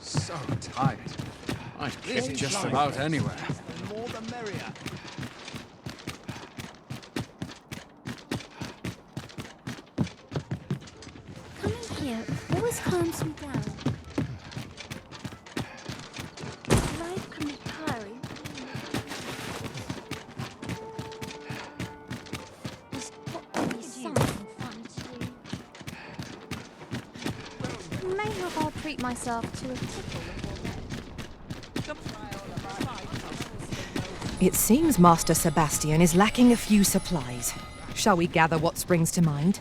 So tight. I'd kick just about anywhere. The more the merrier. Coming here always calms me down. Life can be tiring. There's got to be something fun to do. Maybe I'll treat myself to a tickle before bed. It seems Master Sebastian is lacking a few supplies. Shall we gather what springs to mind?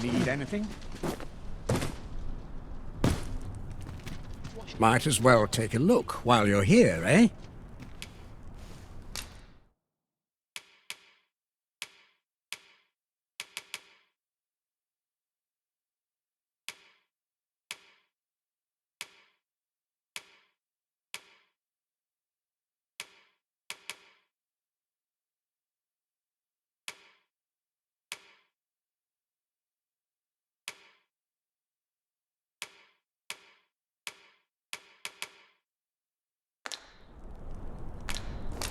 Need anything? Might as well take a look while you're here, eh?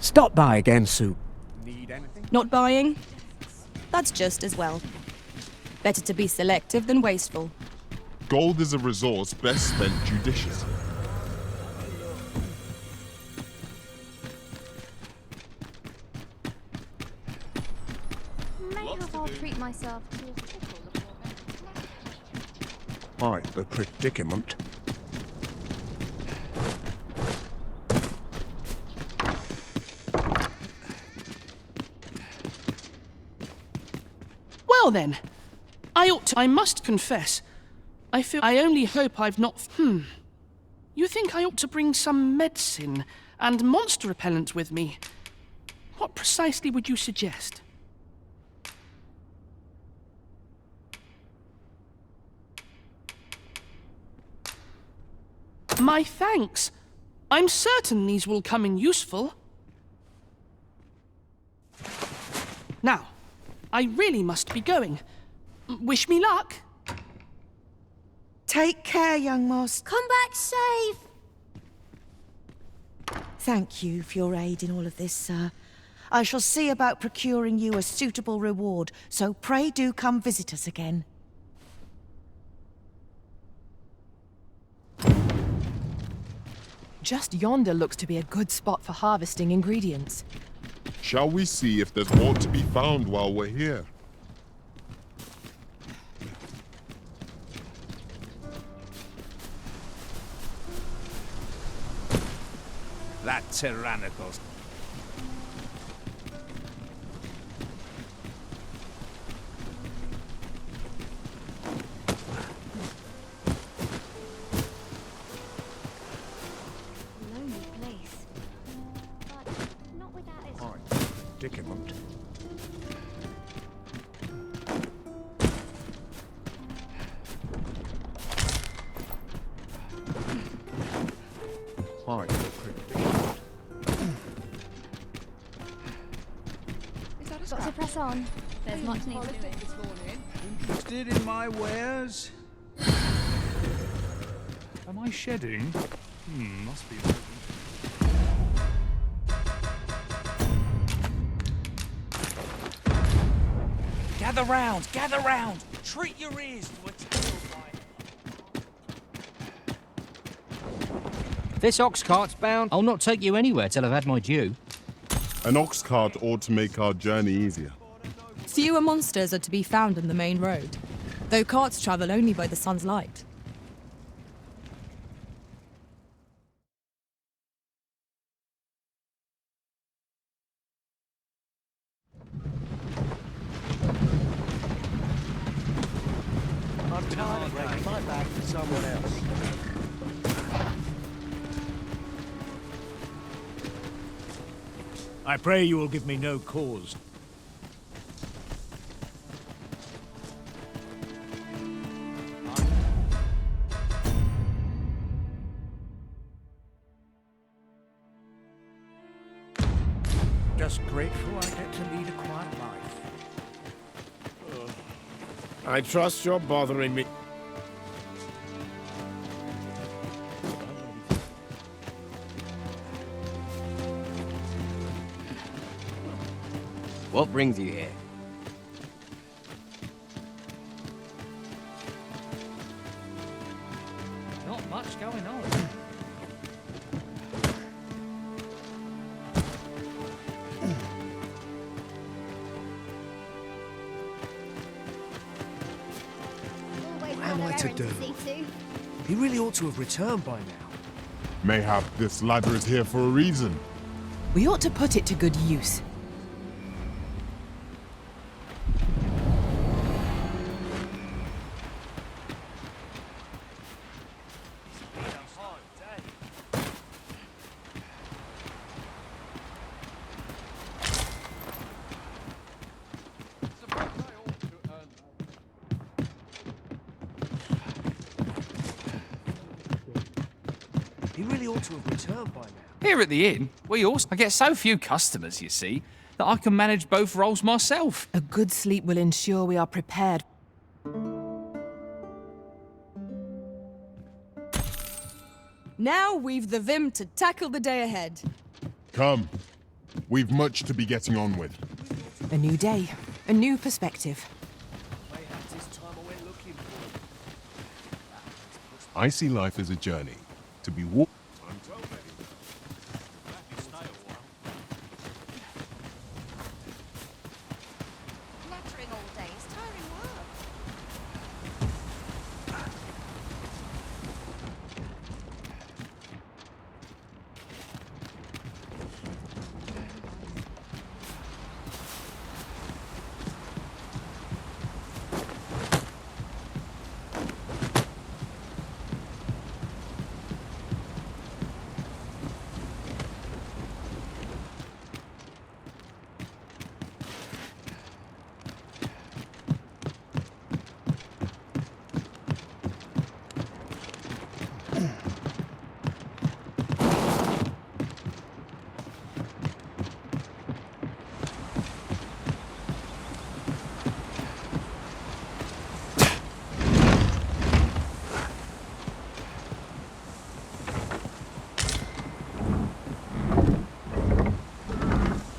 Stop by again, Sue. Need anything? Not buying? That's just as well. Better to be selective than wasteful. Gold is a resource best spent judiciously. Maybe I'll treat myself to a tickle before bed. Quite the predicament. Well then, I must confess, I only hope I've not... You think I ought to bring some medicine and monster repellent with me? What precisely would you suggest? My thanks. I'm certain these will come in useful. Now, I really must be going. Wish me luck. Take care, young master. Come back safe. Thank you for your aid in all of this, sir. I shall see about procuring you a suitable reward, so pray do come visit us again. Just yonder looks to be a good spot for harvesting ingredients. Shall we see if there's more to be found while we're here? That tyrannical... Lonely place. But not without its... Predicament. Quite the predicament. Got to press on. There's much need to do it. Interested in my wares? Am I shedding? Must be. Gather round, gather round. Treat your ears to a tale by. This ox cart's bound. I'll not take you anywhere till I've had my due. An ox cart ought to make our journey easier. Fewer monsters are to be found on the main road, though carts travel only by the sun's light. I'm tired of breaking my back for someone else. I pray you will give me no cause. Just grateful I get to lead a quiet life. I trust you're bothering me. What brings you here? Not much going on. What am I to do? He really ought to have returned by now. Mayhap this ladder is here for a reason. We ought to put it to good use. He really ought to have returned by now. Here at the inn, I get so few customers, you see, that I can manage both roles myself. A good sleep will ensure we are prepared. Now we've the vim to tackle the day ahead. Come. We've much to be getting on with. A new day, a new perspective. I see life as a journey, to be walked. Nattering all day is tiring work.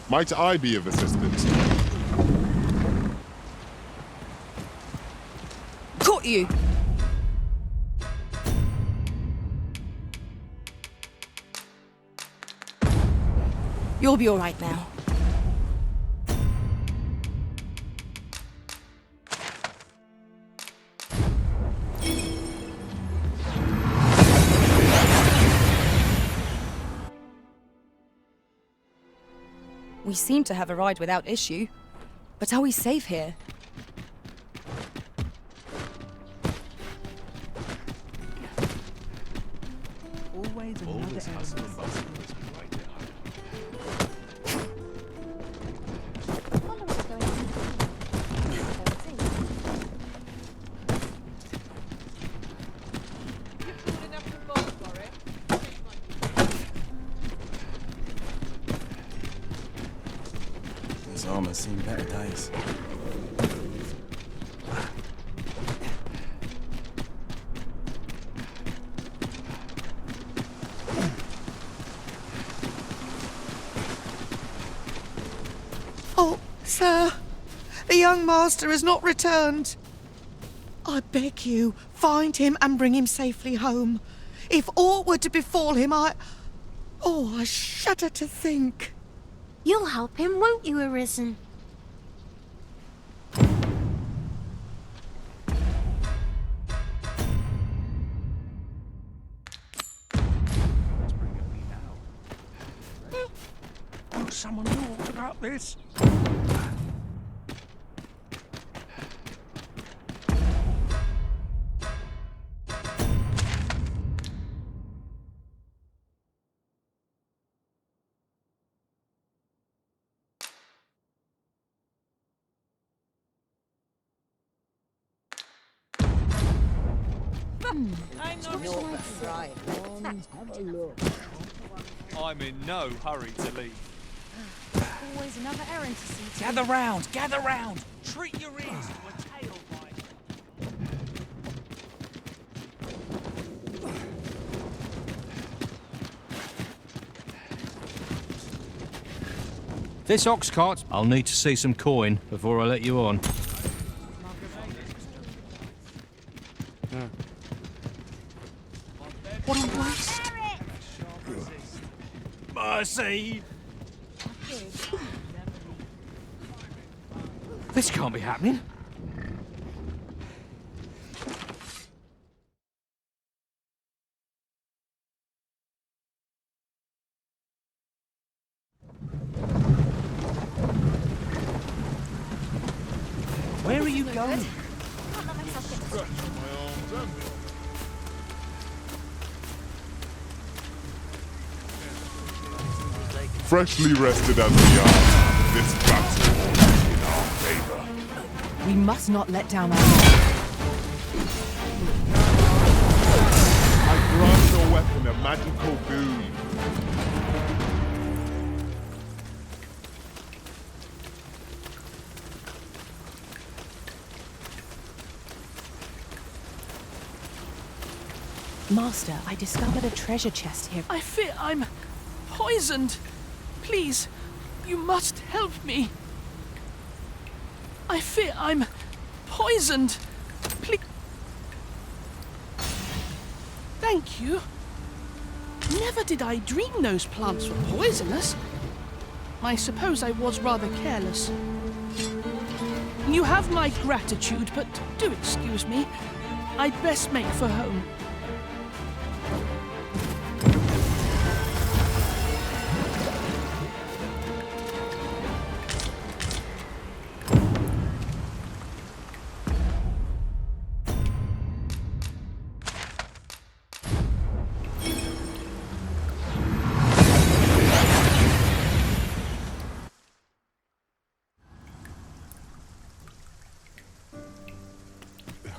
Might I be of assistance? Caught you! You'll be all right now. We seem to have arrived without issue. But are we safe here? Always All another this hustle and bustle puts me right behind. His armor's seen better days. Oh, sir, the young master has not returned. I beg you, find him and bring him safely home. If aught were to befall him, I shudder to think. You'll help him, won't you, Arisen? Oh, someone talked about this. I'm in no hurry to leave. Always another errand to see to. Gather round, gather round! Treat your ears to a tail bite! This ox cart, I'll need to see some coin before I let you on. What a waste! Mercy! This can't be happening. Where are you going? Freshly rested as we are, this battle is in our favor. We must not let down our guard. I grant your weapon a magical boon. Master, I discovered a treasure chest here. I fear I'm poisoned. Please, you must help me. I fear I'm poisoned. Please. Thank you. Never did I dream those plants were poisonous. I suppose I was rather careless. You have my gratitude, but do excuse me. I'd best make for home.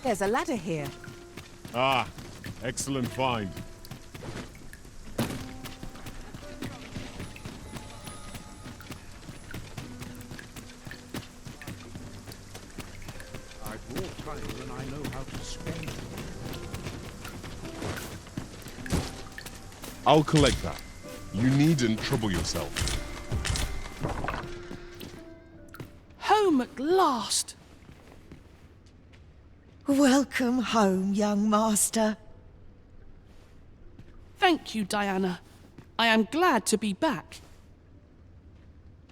There's a ladder here. Ah, excellent find. I've more time than I know how to spend. I'll collect that. You needn't trouble yourself. Home at last. Welcome home, young master. Thank you, Diana. I am glad to be back.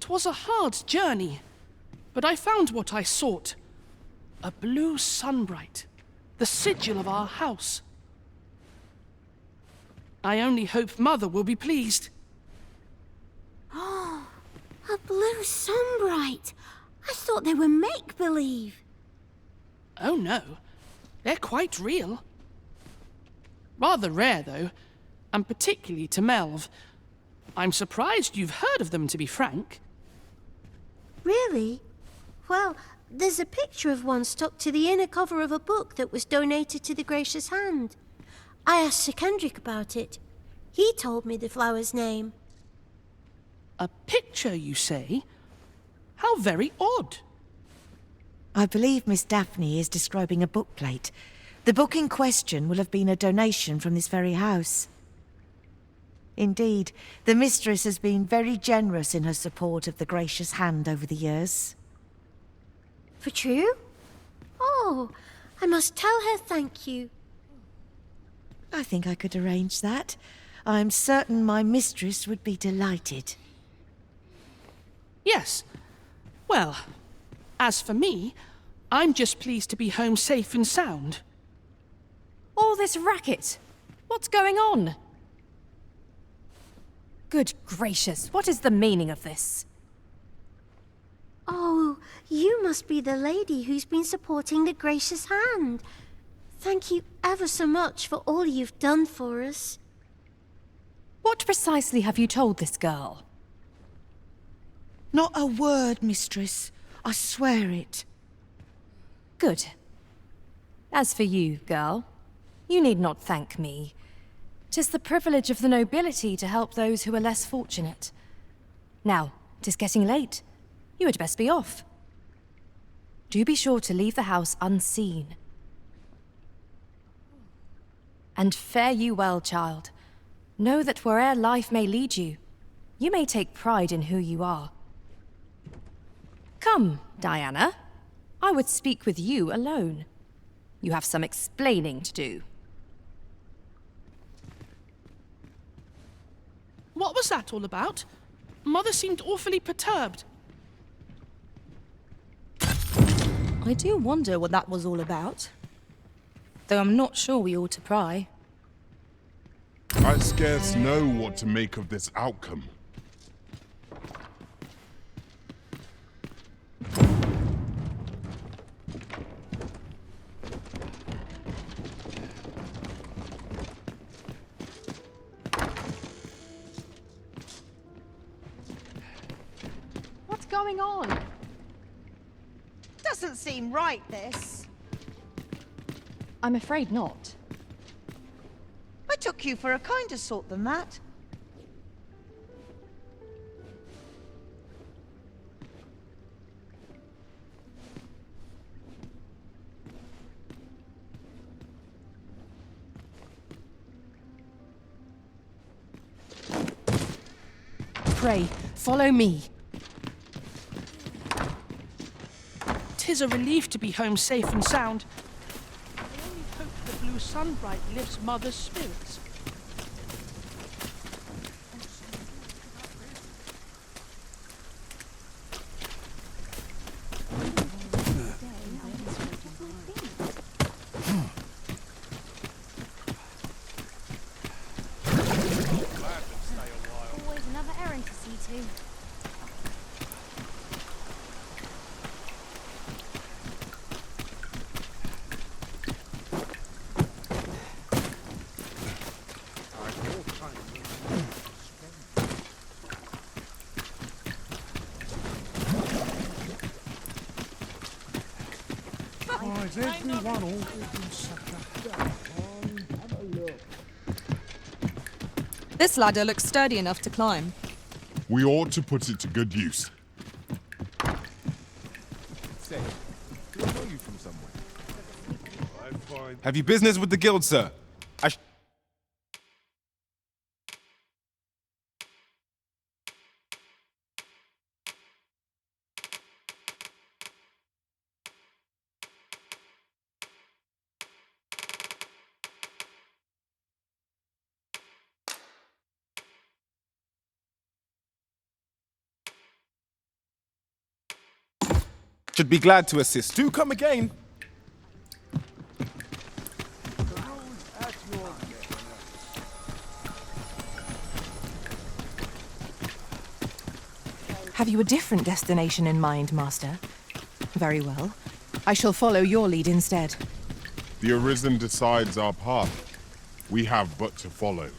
'Twas a hard journey, but I found what I sought. A blue sunbright, the sigil of our house. I only hope Mother will be pleased. Oh, a blue sunbright. I thought they were make-believe. Oh no, they're quite real. Rather rare, though, and particularly to Melv. I'm surprised you've heard of them, to be frank. Really? Well, there's a picture of one stuck to the inner cover of a book that was donated to the Gracious Hand. I asked Sir Kendrick about it. He told me the flower's name. A picture, you say? How very odd. I believe Miss Daphne is describing a bookplate. The book in question will have been a donation from this very house. Indeed, the mistress has been very generous in her support of the Gracious Hand over the years. For true? Oh, I must tell her thank you. I think I could arrange that. I'm certain my mistress would be delighted. Yes. Well, as for me, I'm just pleased to be home safe and sound. All this racket. What's going on? Good gracious, what is the meaning of this? Oh, you must be the lady who's been supporting the Gracious Hand. Thank you ever so much for all you've done for us. What precisely have you told this girl? Not a word, mistress. I swear it. Good. As for you, girl, you need not thank me. 'Tis the privilege of the nobility to help those who are less fortunate. Now, 'Tis getting late. You had best be off. Do be sure to leave the house unseen. And fare you well, child. Know that where'er life may lead you, you may take pride in who you are. Come, Diana. I would speak with you alone. You have some explaining to do. What was that all about? Mother seemed awfully perturbed. I do wonder what that was all about. Though I'm not sure we ought to pry. I scarce know what to make of this outcome. What's going on? Doesn't seem right, this. I'm afraid not. I took you for a kinder sort than that. Pray, follow me. 'Tis a relief to be home safe and sound. I only hope the blue sunbright lifts Mother's spirits. Always another errand to see to. This ladder looks sturdy enough to climb. We ought to put it to good use. Say, do I know you from somewhere? Have you business with the guild, sir? Should be glad to assist. Do come again. Have you a different destination in mind, Master? Very well. I shall follow your lead instead. The Arisen decides our path. We have but to follow.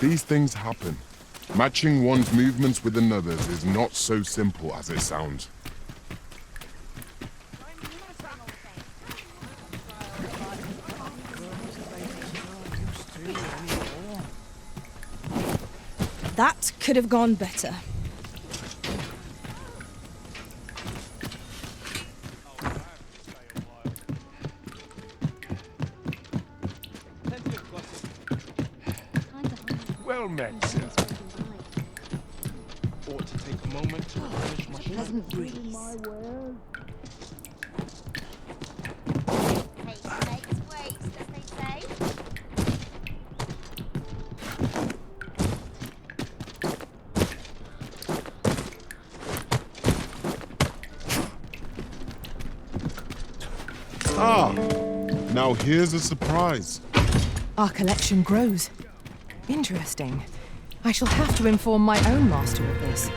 These things happen. Matching one's movements with another's is not so simple as it sounds. That could have gone better. Well met, sir. Ought to take a moment to refresh my Pleasant breeze. Ah, now here's a surprise. Our collection grows. Interesting. I shall have to inform my own master of this.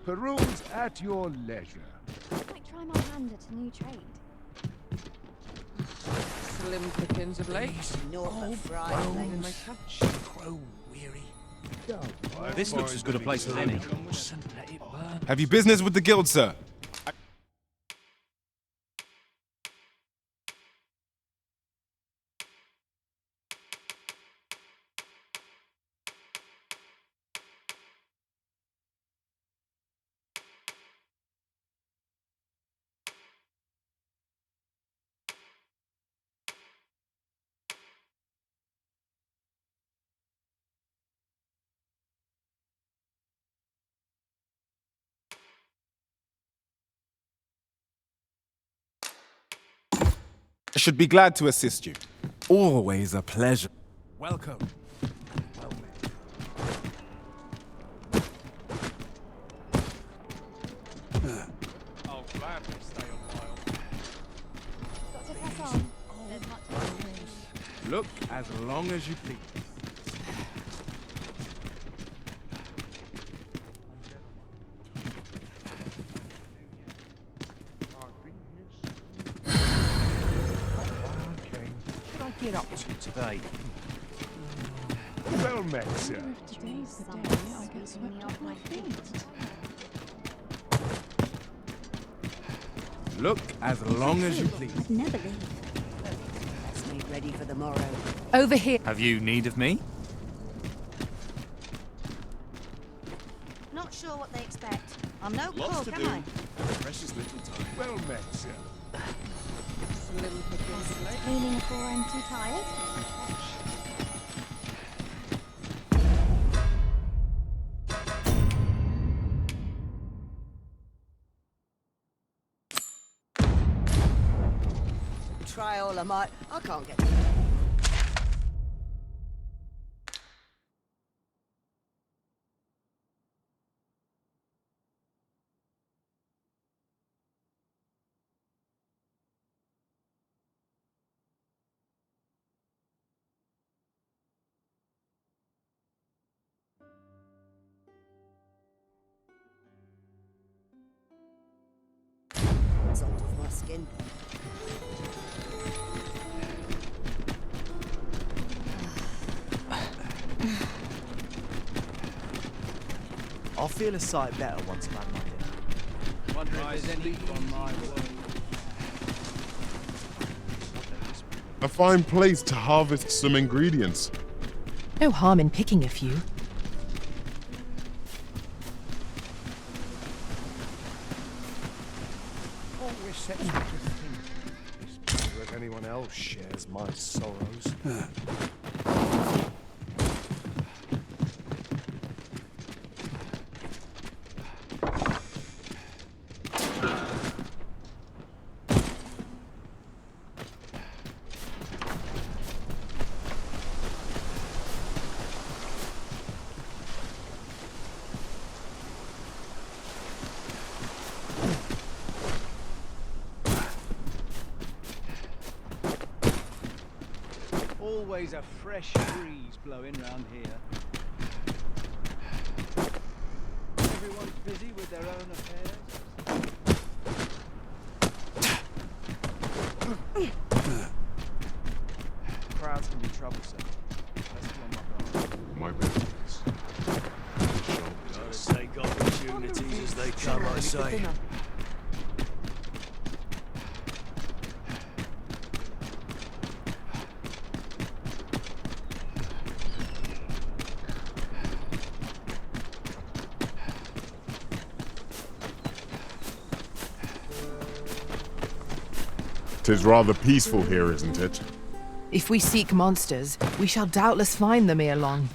Peruse at your leisure. Might try my hand at a new trade. Slim pickings of late. No, Oh, Friday. my touch. Grow weary. This looks as good a place as any. Have you business with the guild, sir? I should be glad to assist you. Always a pleasure. Welcome. I'll gladly stay a while. Got to press on. There's much to do. Look as long as you please. What did I get up to today? Well met, sir. Today's the day I get swept off my feet. Look as long as you please. I'd never leave. Let's make ready for the morrow. Over here. Have you need of me? Not sure what they expect. I'm no Lots to cook, do. am I? Precious little time. Well met, sir. Meaning before I'm too tired? Try all I might. I can't get. Salt off my skin. I'll feel a sight better once I've had my dinner. Wonder if there's any on my way. A fine place to harvest some ingredients. No harm in picking a few. Always sets me to think. Especially if anyone else shares my sorrows. Always a fresh breeze blowing round here. Everyone's busy with their own affairs. Crowds can be troublesome. Let's be on my guard. My business. Gotta take opportunities as they come, I say. Tis rather peaceful here, isn't it? If we seek monsters, we shall doubtless find them ere long.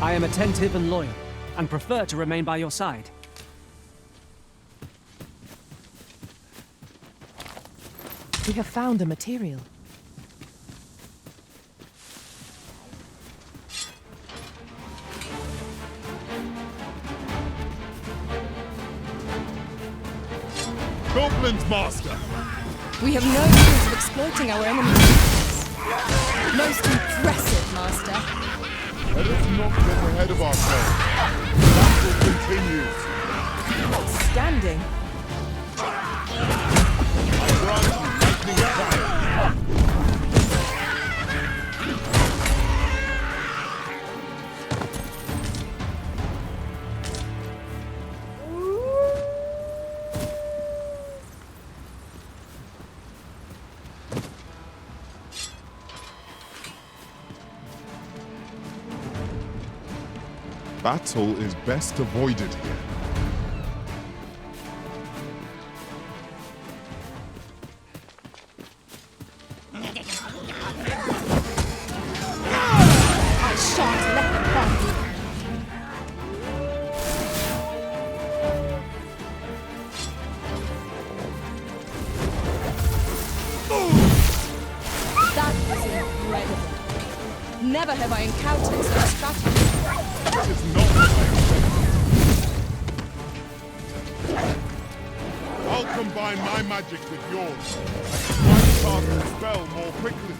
I am attentive and loyal. and prefer to remain by your side. We have found the material. Goblins, Master! We have no means of exploiting our enemy's weakness. Most impressive, Master. Let us not get ahead of ourselves. Battle continues. Outstanding. I grant you lightning attack. Battle is best avoided here. I shan't let them harm you. That was incredible. Never have I encountered such strategy. It is not what I expected. I'll combine my magic with yours. I can cast the spell more quickly.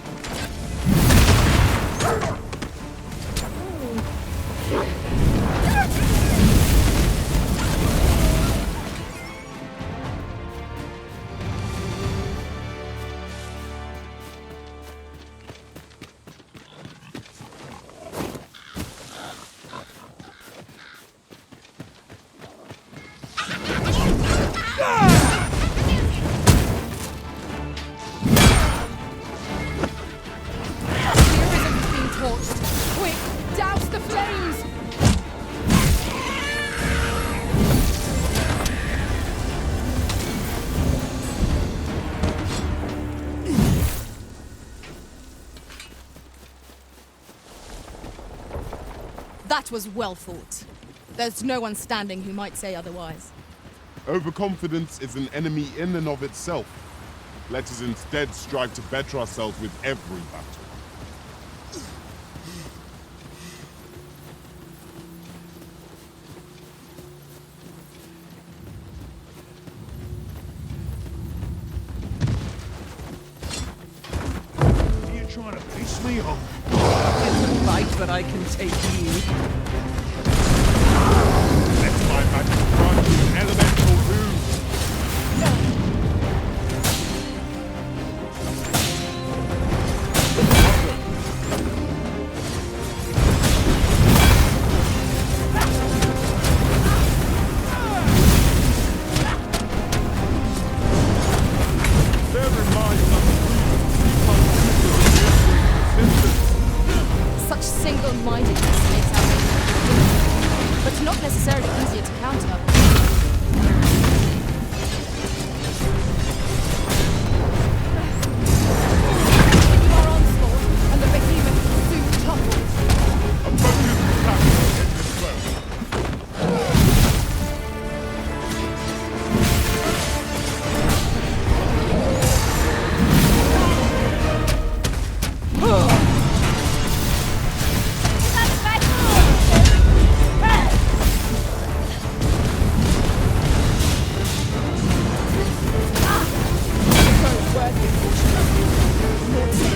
Quick, douse the flames! That was well fought. There's no one standing who might say otherwise. Overconfidence is an enemy in and of itself. Let us instead strive to better ourselves with every battle. Are you trying to piss me off? It's a fight that I can take you. Let my magic grant you an elemental doom. Such single-mindedness makes our enemy, but not necessarily easier to counter. Our onslaught, and the behemoth soon toppled.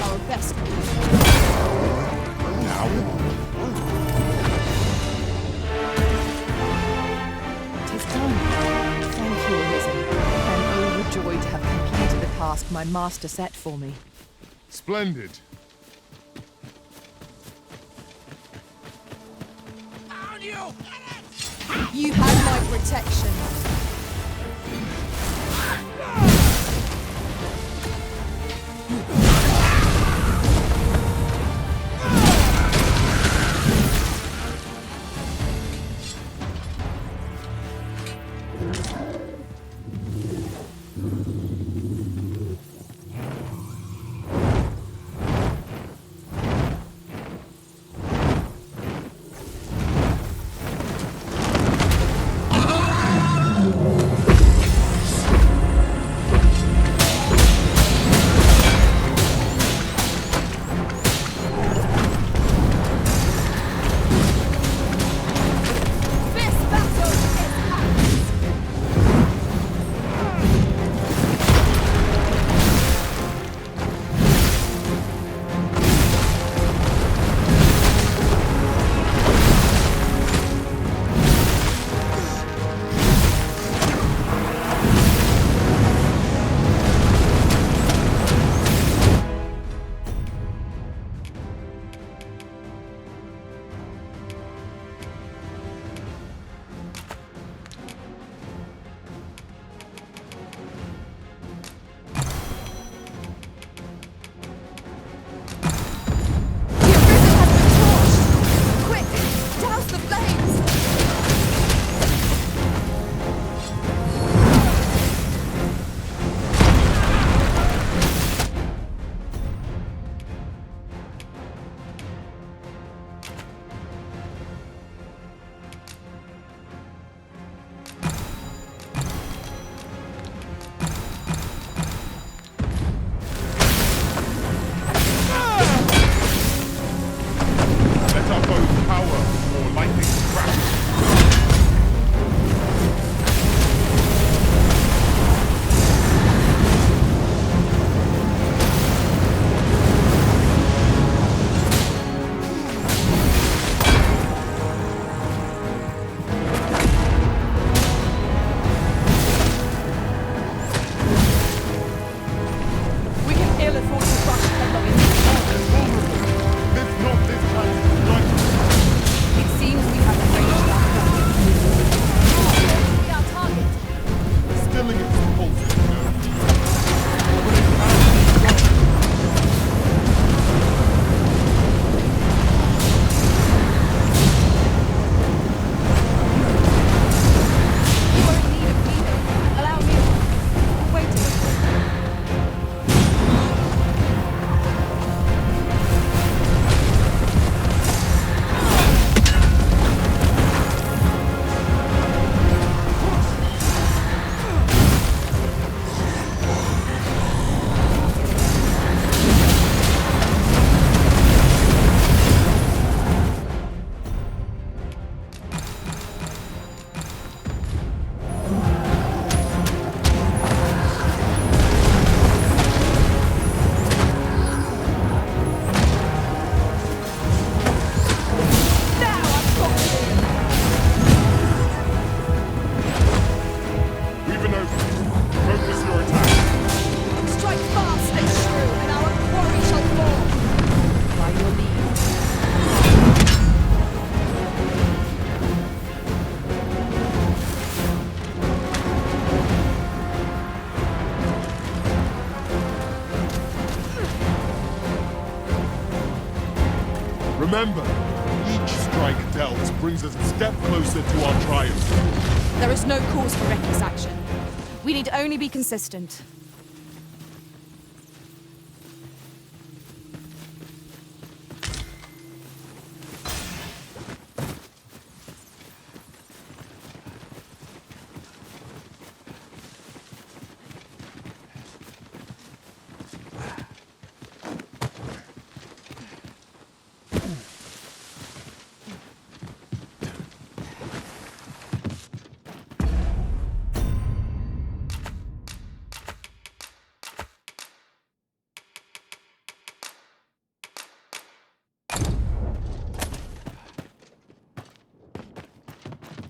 Our best. Tis done. Thank you, Arisen. I'm overjoyed to have completed the task my master set for me. Splendid. You had my protection. Remember, each strike dealt brings us a step closer to our triumph. There is no cause for reckless action. We need only be consistent.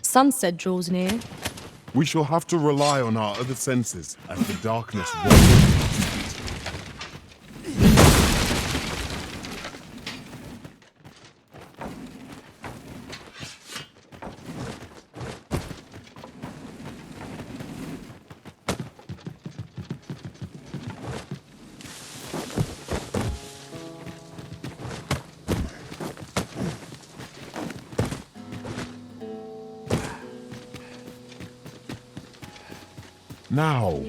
Sunset draws near. We shall have to rely on our other senses as the darkness rolls. Now,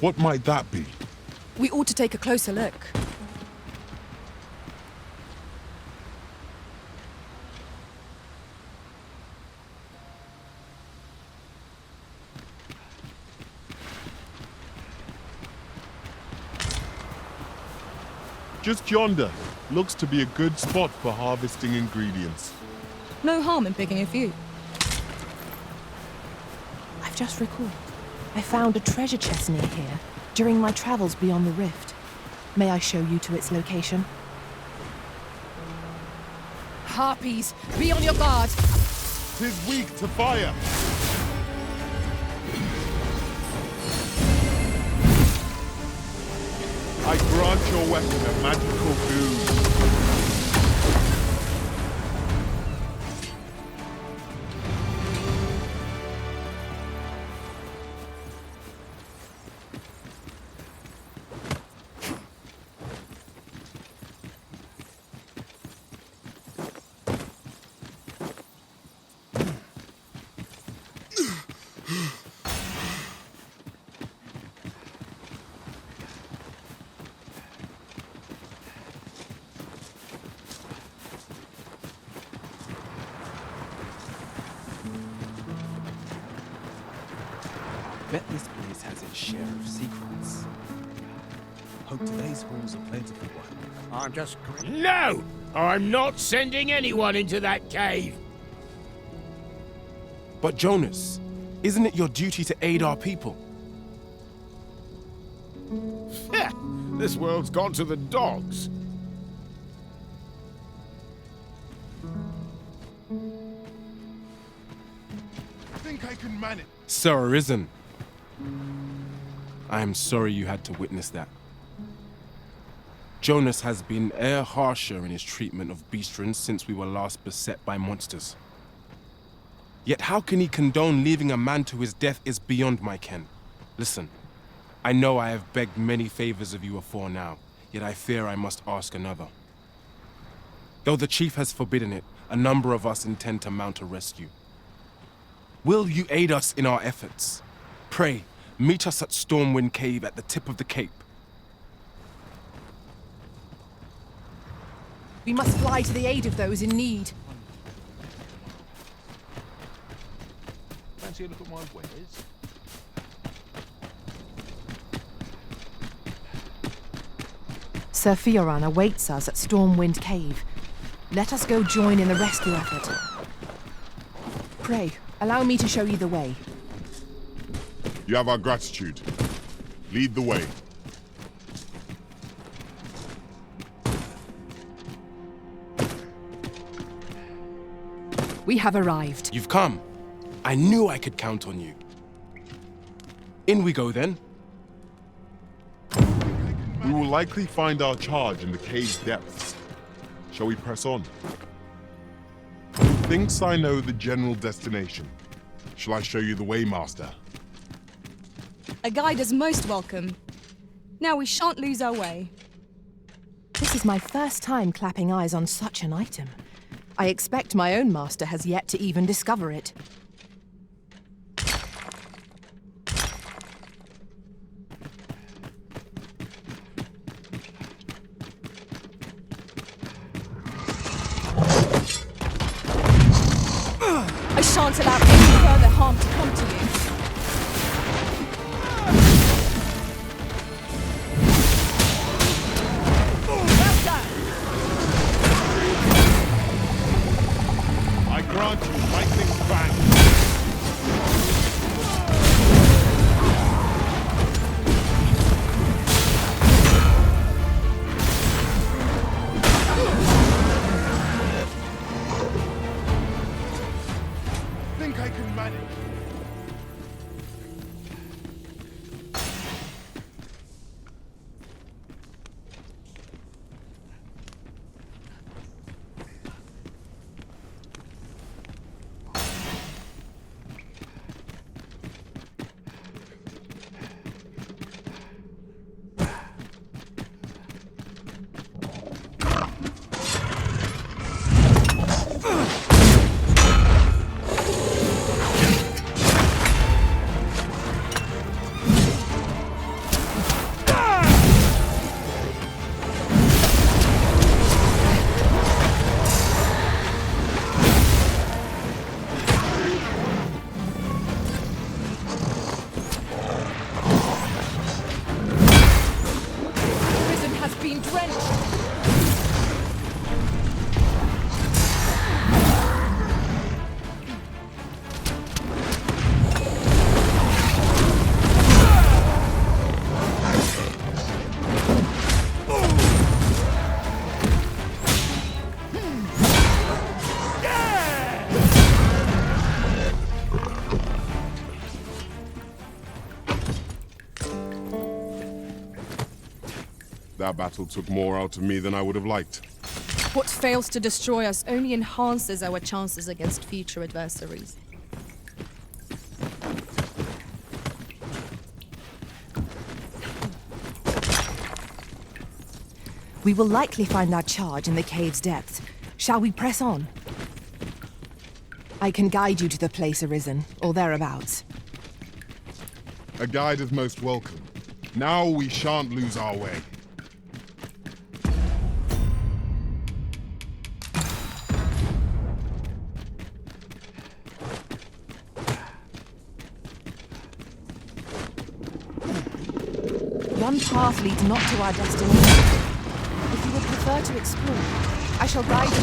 what might that be? We ought to take a closer look. Just yonder. Looks to be a good spot for harvesting ingredients. No harm in picking a few. I've just recalled. I found a treasure chest near here during my travels beyond the rift. May I show you to its location? Harpies, be on your guard! 'Tis weak to fire! I grant your weapon a magical boon. Bet this place has its share of secrets. Hope today's haul's a plentiful one. I'm just... No! I'm not sending anyone into that cave! But Jonas, isn't it your duty to aid our people? This world's gone to the dogs. I think I can manage. Sir Arisen, I am sorry you had to witness that. Jonas has been e'er harsher in his treatment of beastrons since we were last beset by monsters. Yet how can he condone leaving a man to his death is beyond my ken. Listen, I know I have begged many favors of you afore now, yet I fear I must ask another. Though the chief has forbidden it, a number of us intend to mount a rescue. Will you aid us in our efforts? Pray, meet us at Stormwind Cave at the tip of the cape. We must fly to the aid of those in need. Fancy a look at my wares? Sir Fioran awaits us at Stormwind Cave. Let us go join in the rescue effort. Pray, allow me to show you the way. You have our gratitude. Lead the way. We have arrived. You've come. I knew I could count on you. In we go then. We will likely find our charge in the cave's depths. Shall we press on? Thinks I know the general destination. Shall I show you the way, Master? A guide is most welcome. Now we shan't lose our way. This is my first time clapping eyes on such an item. I expect my own master has yet to even discover it. I shan't allow any further harm to come to you. I grant you lightning's back. Think I can manage. Prison has been drenched. That battle took more out of me than I would have liked. What fails to destroy us only enhances our chances against future adversaries. We will likely find our charge in the cave's depths. Shall we press on? I can guide you to the place arisen, or thereabouts. A guide is most welcome. Now we shan't lose our way. One path leads not to our destination. If you would prefer to explore, I shall guide you.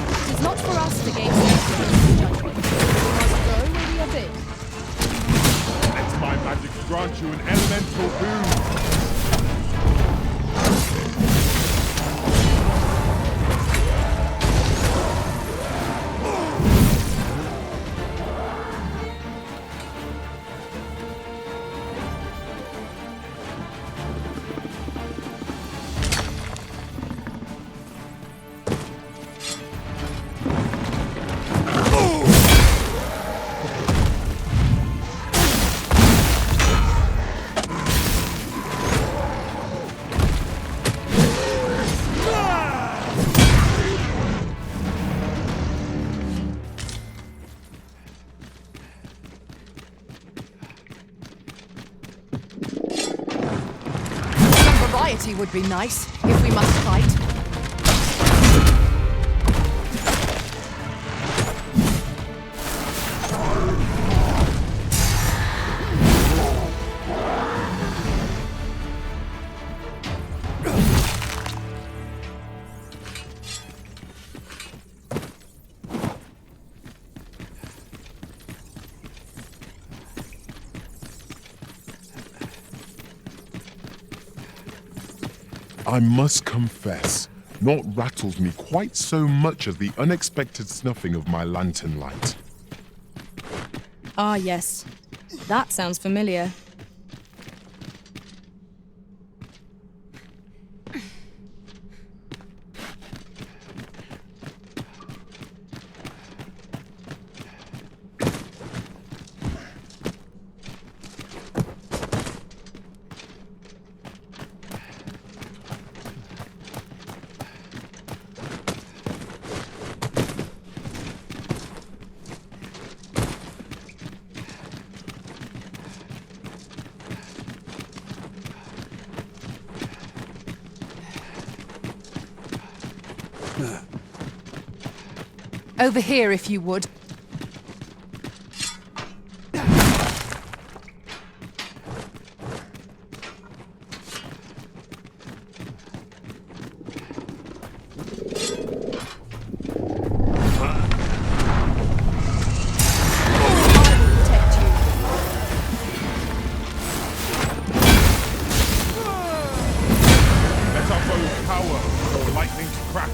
It is not for us to gain judgment. We must go where we are bid. Let my magic grant you an elemental boon. Variety would be nice, if we must fight. I must confess, naught rattles me quite so much as the unexpected snuffing of my lantern light. Ah, yes. That sounds familiar. Over here, if you would. Let our bows power for lightning to crackle.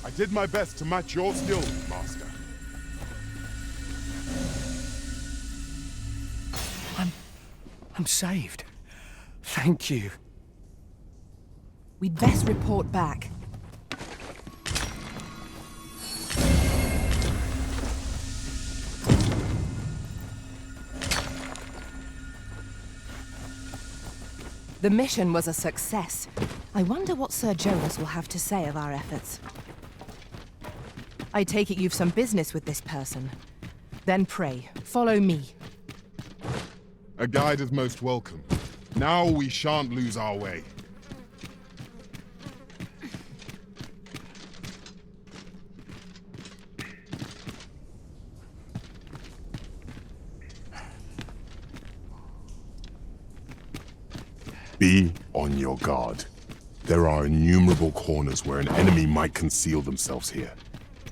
I did my best to match your skill, Master. I'm saved. Thank you. We'd best report back. The mission was a success. I wonder what Sir Jonas will have to say of our efforts. I take it you've some business with this person. Then pray, follow me. A guide is most welcome. Now we shan't lose our way. Be on your guard. There are innumerable corners where an enemy might conceal themselves here.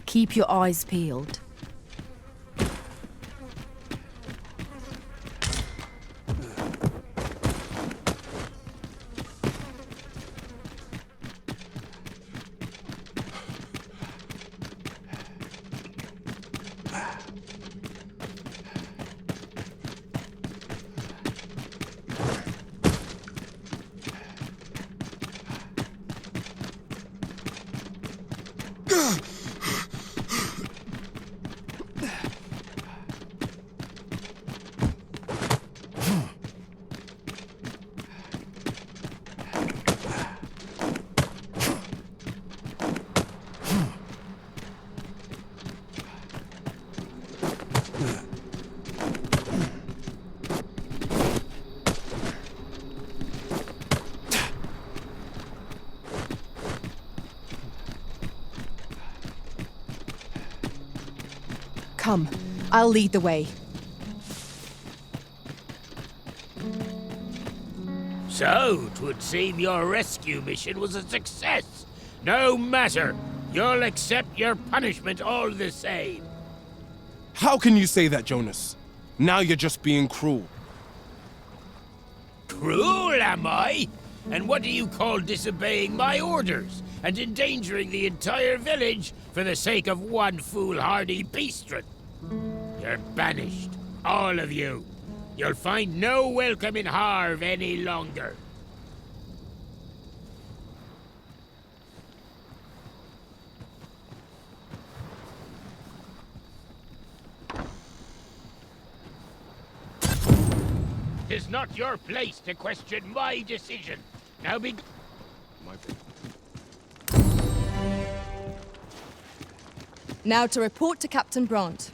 Keep your eyes peeled. Come, I'll lead the way. So, 'twould seem your rescue mission was a success. No matter. You'll accept your punishment all the same. How can you say that, Jonas? Now you're just being cruel. Cruel, am I? And what do you call disobeying my orders and endangering the entire village for the sake of one foolhardy beastren? You're banished, all of you. You'll find no welcome in Harv any longer. It's not your place to question my decision. Now be... Now to report to Captain Brandt.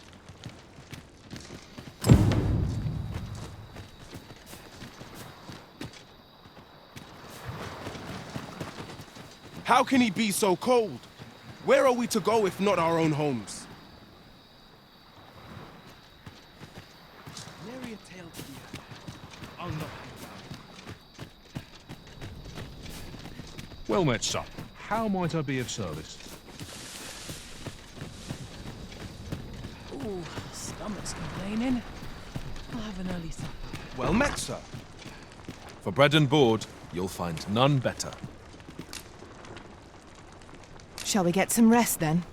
How can he be so cold? Where are we to go if not our own homes? a tale to be heard. I'll not be down. Well met, sir. How might I be of service? Ooh, stomach's complaining. I'll have an early supper. Well met, sir. For bread and board, you'll find none better. Shall we get some rest then?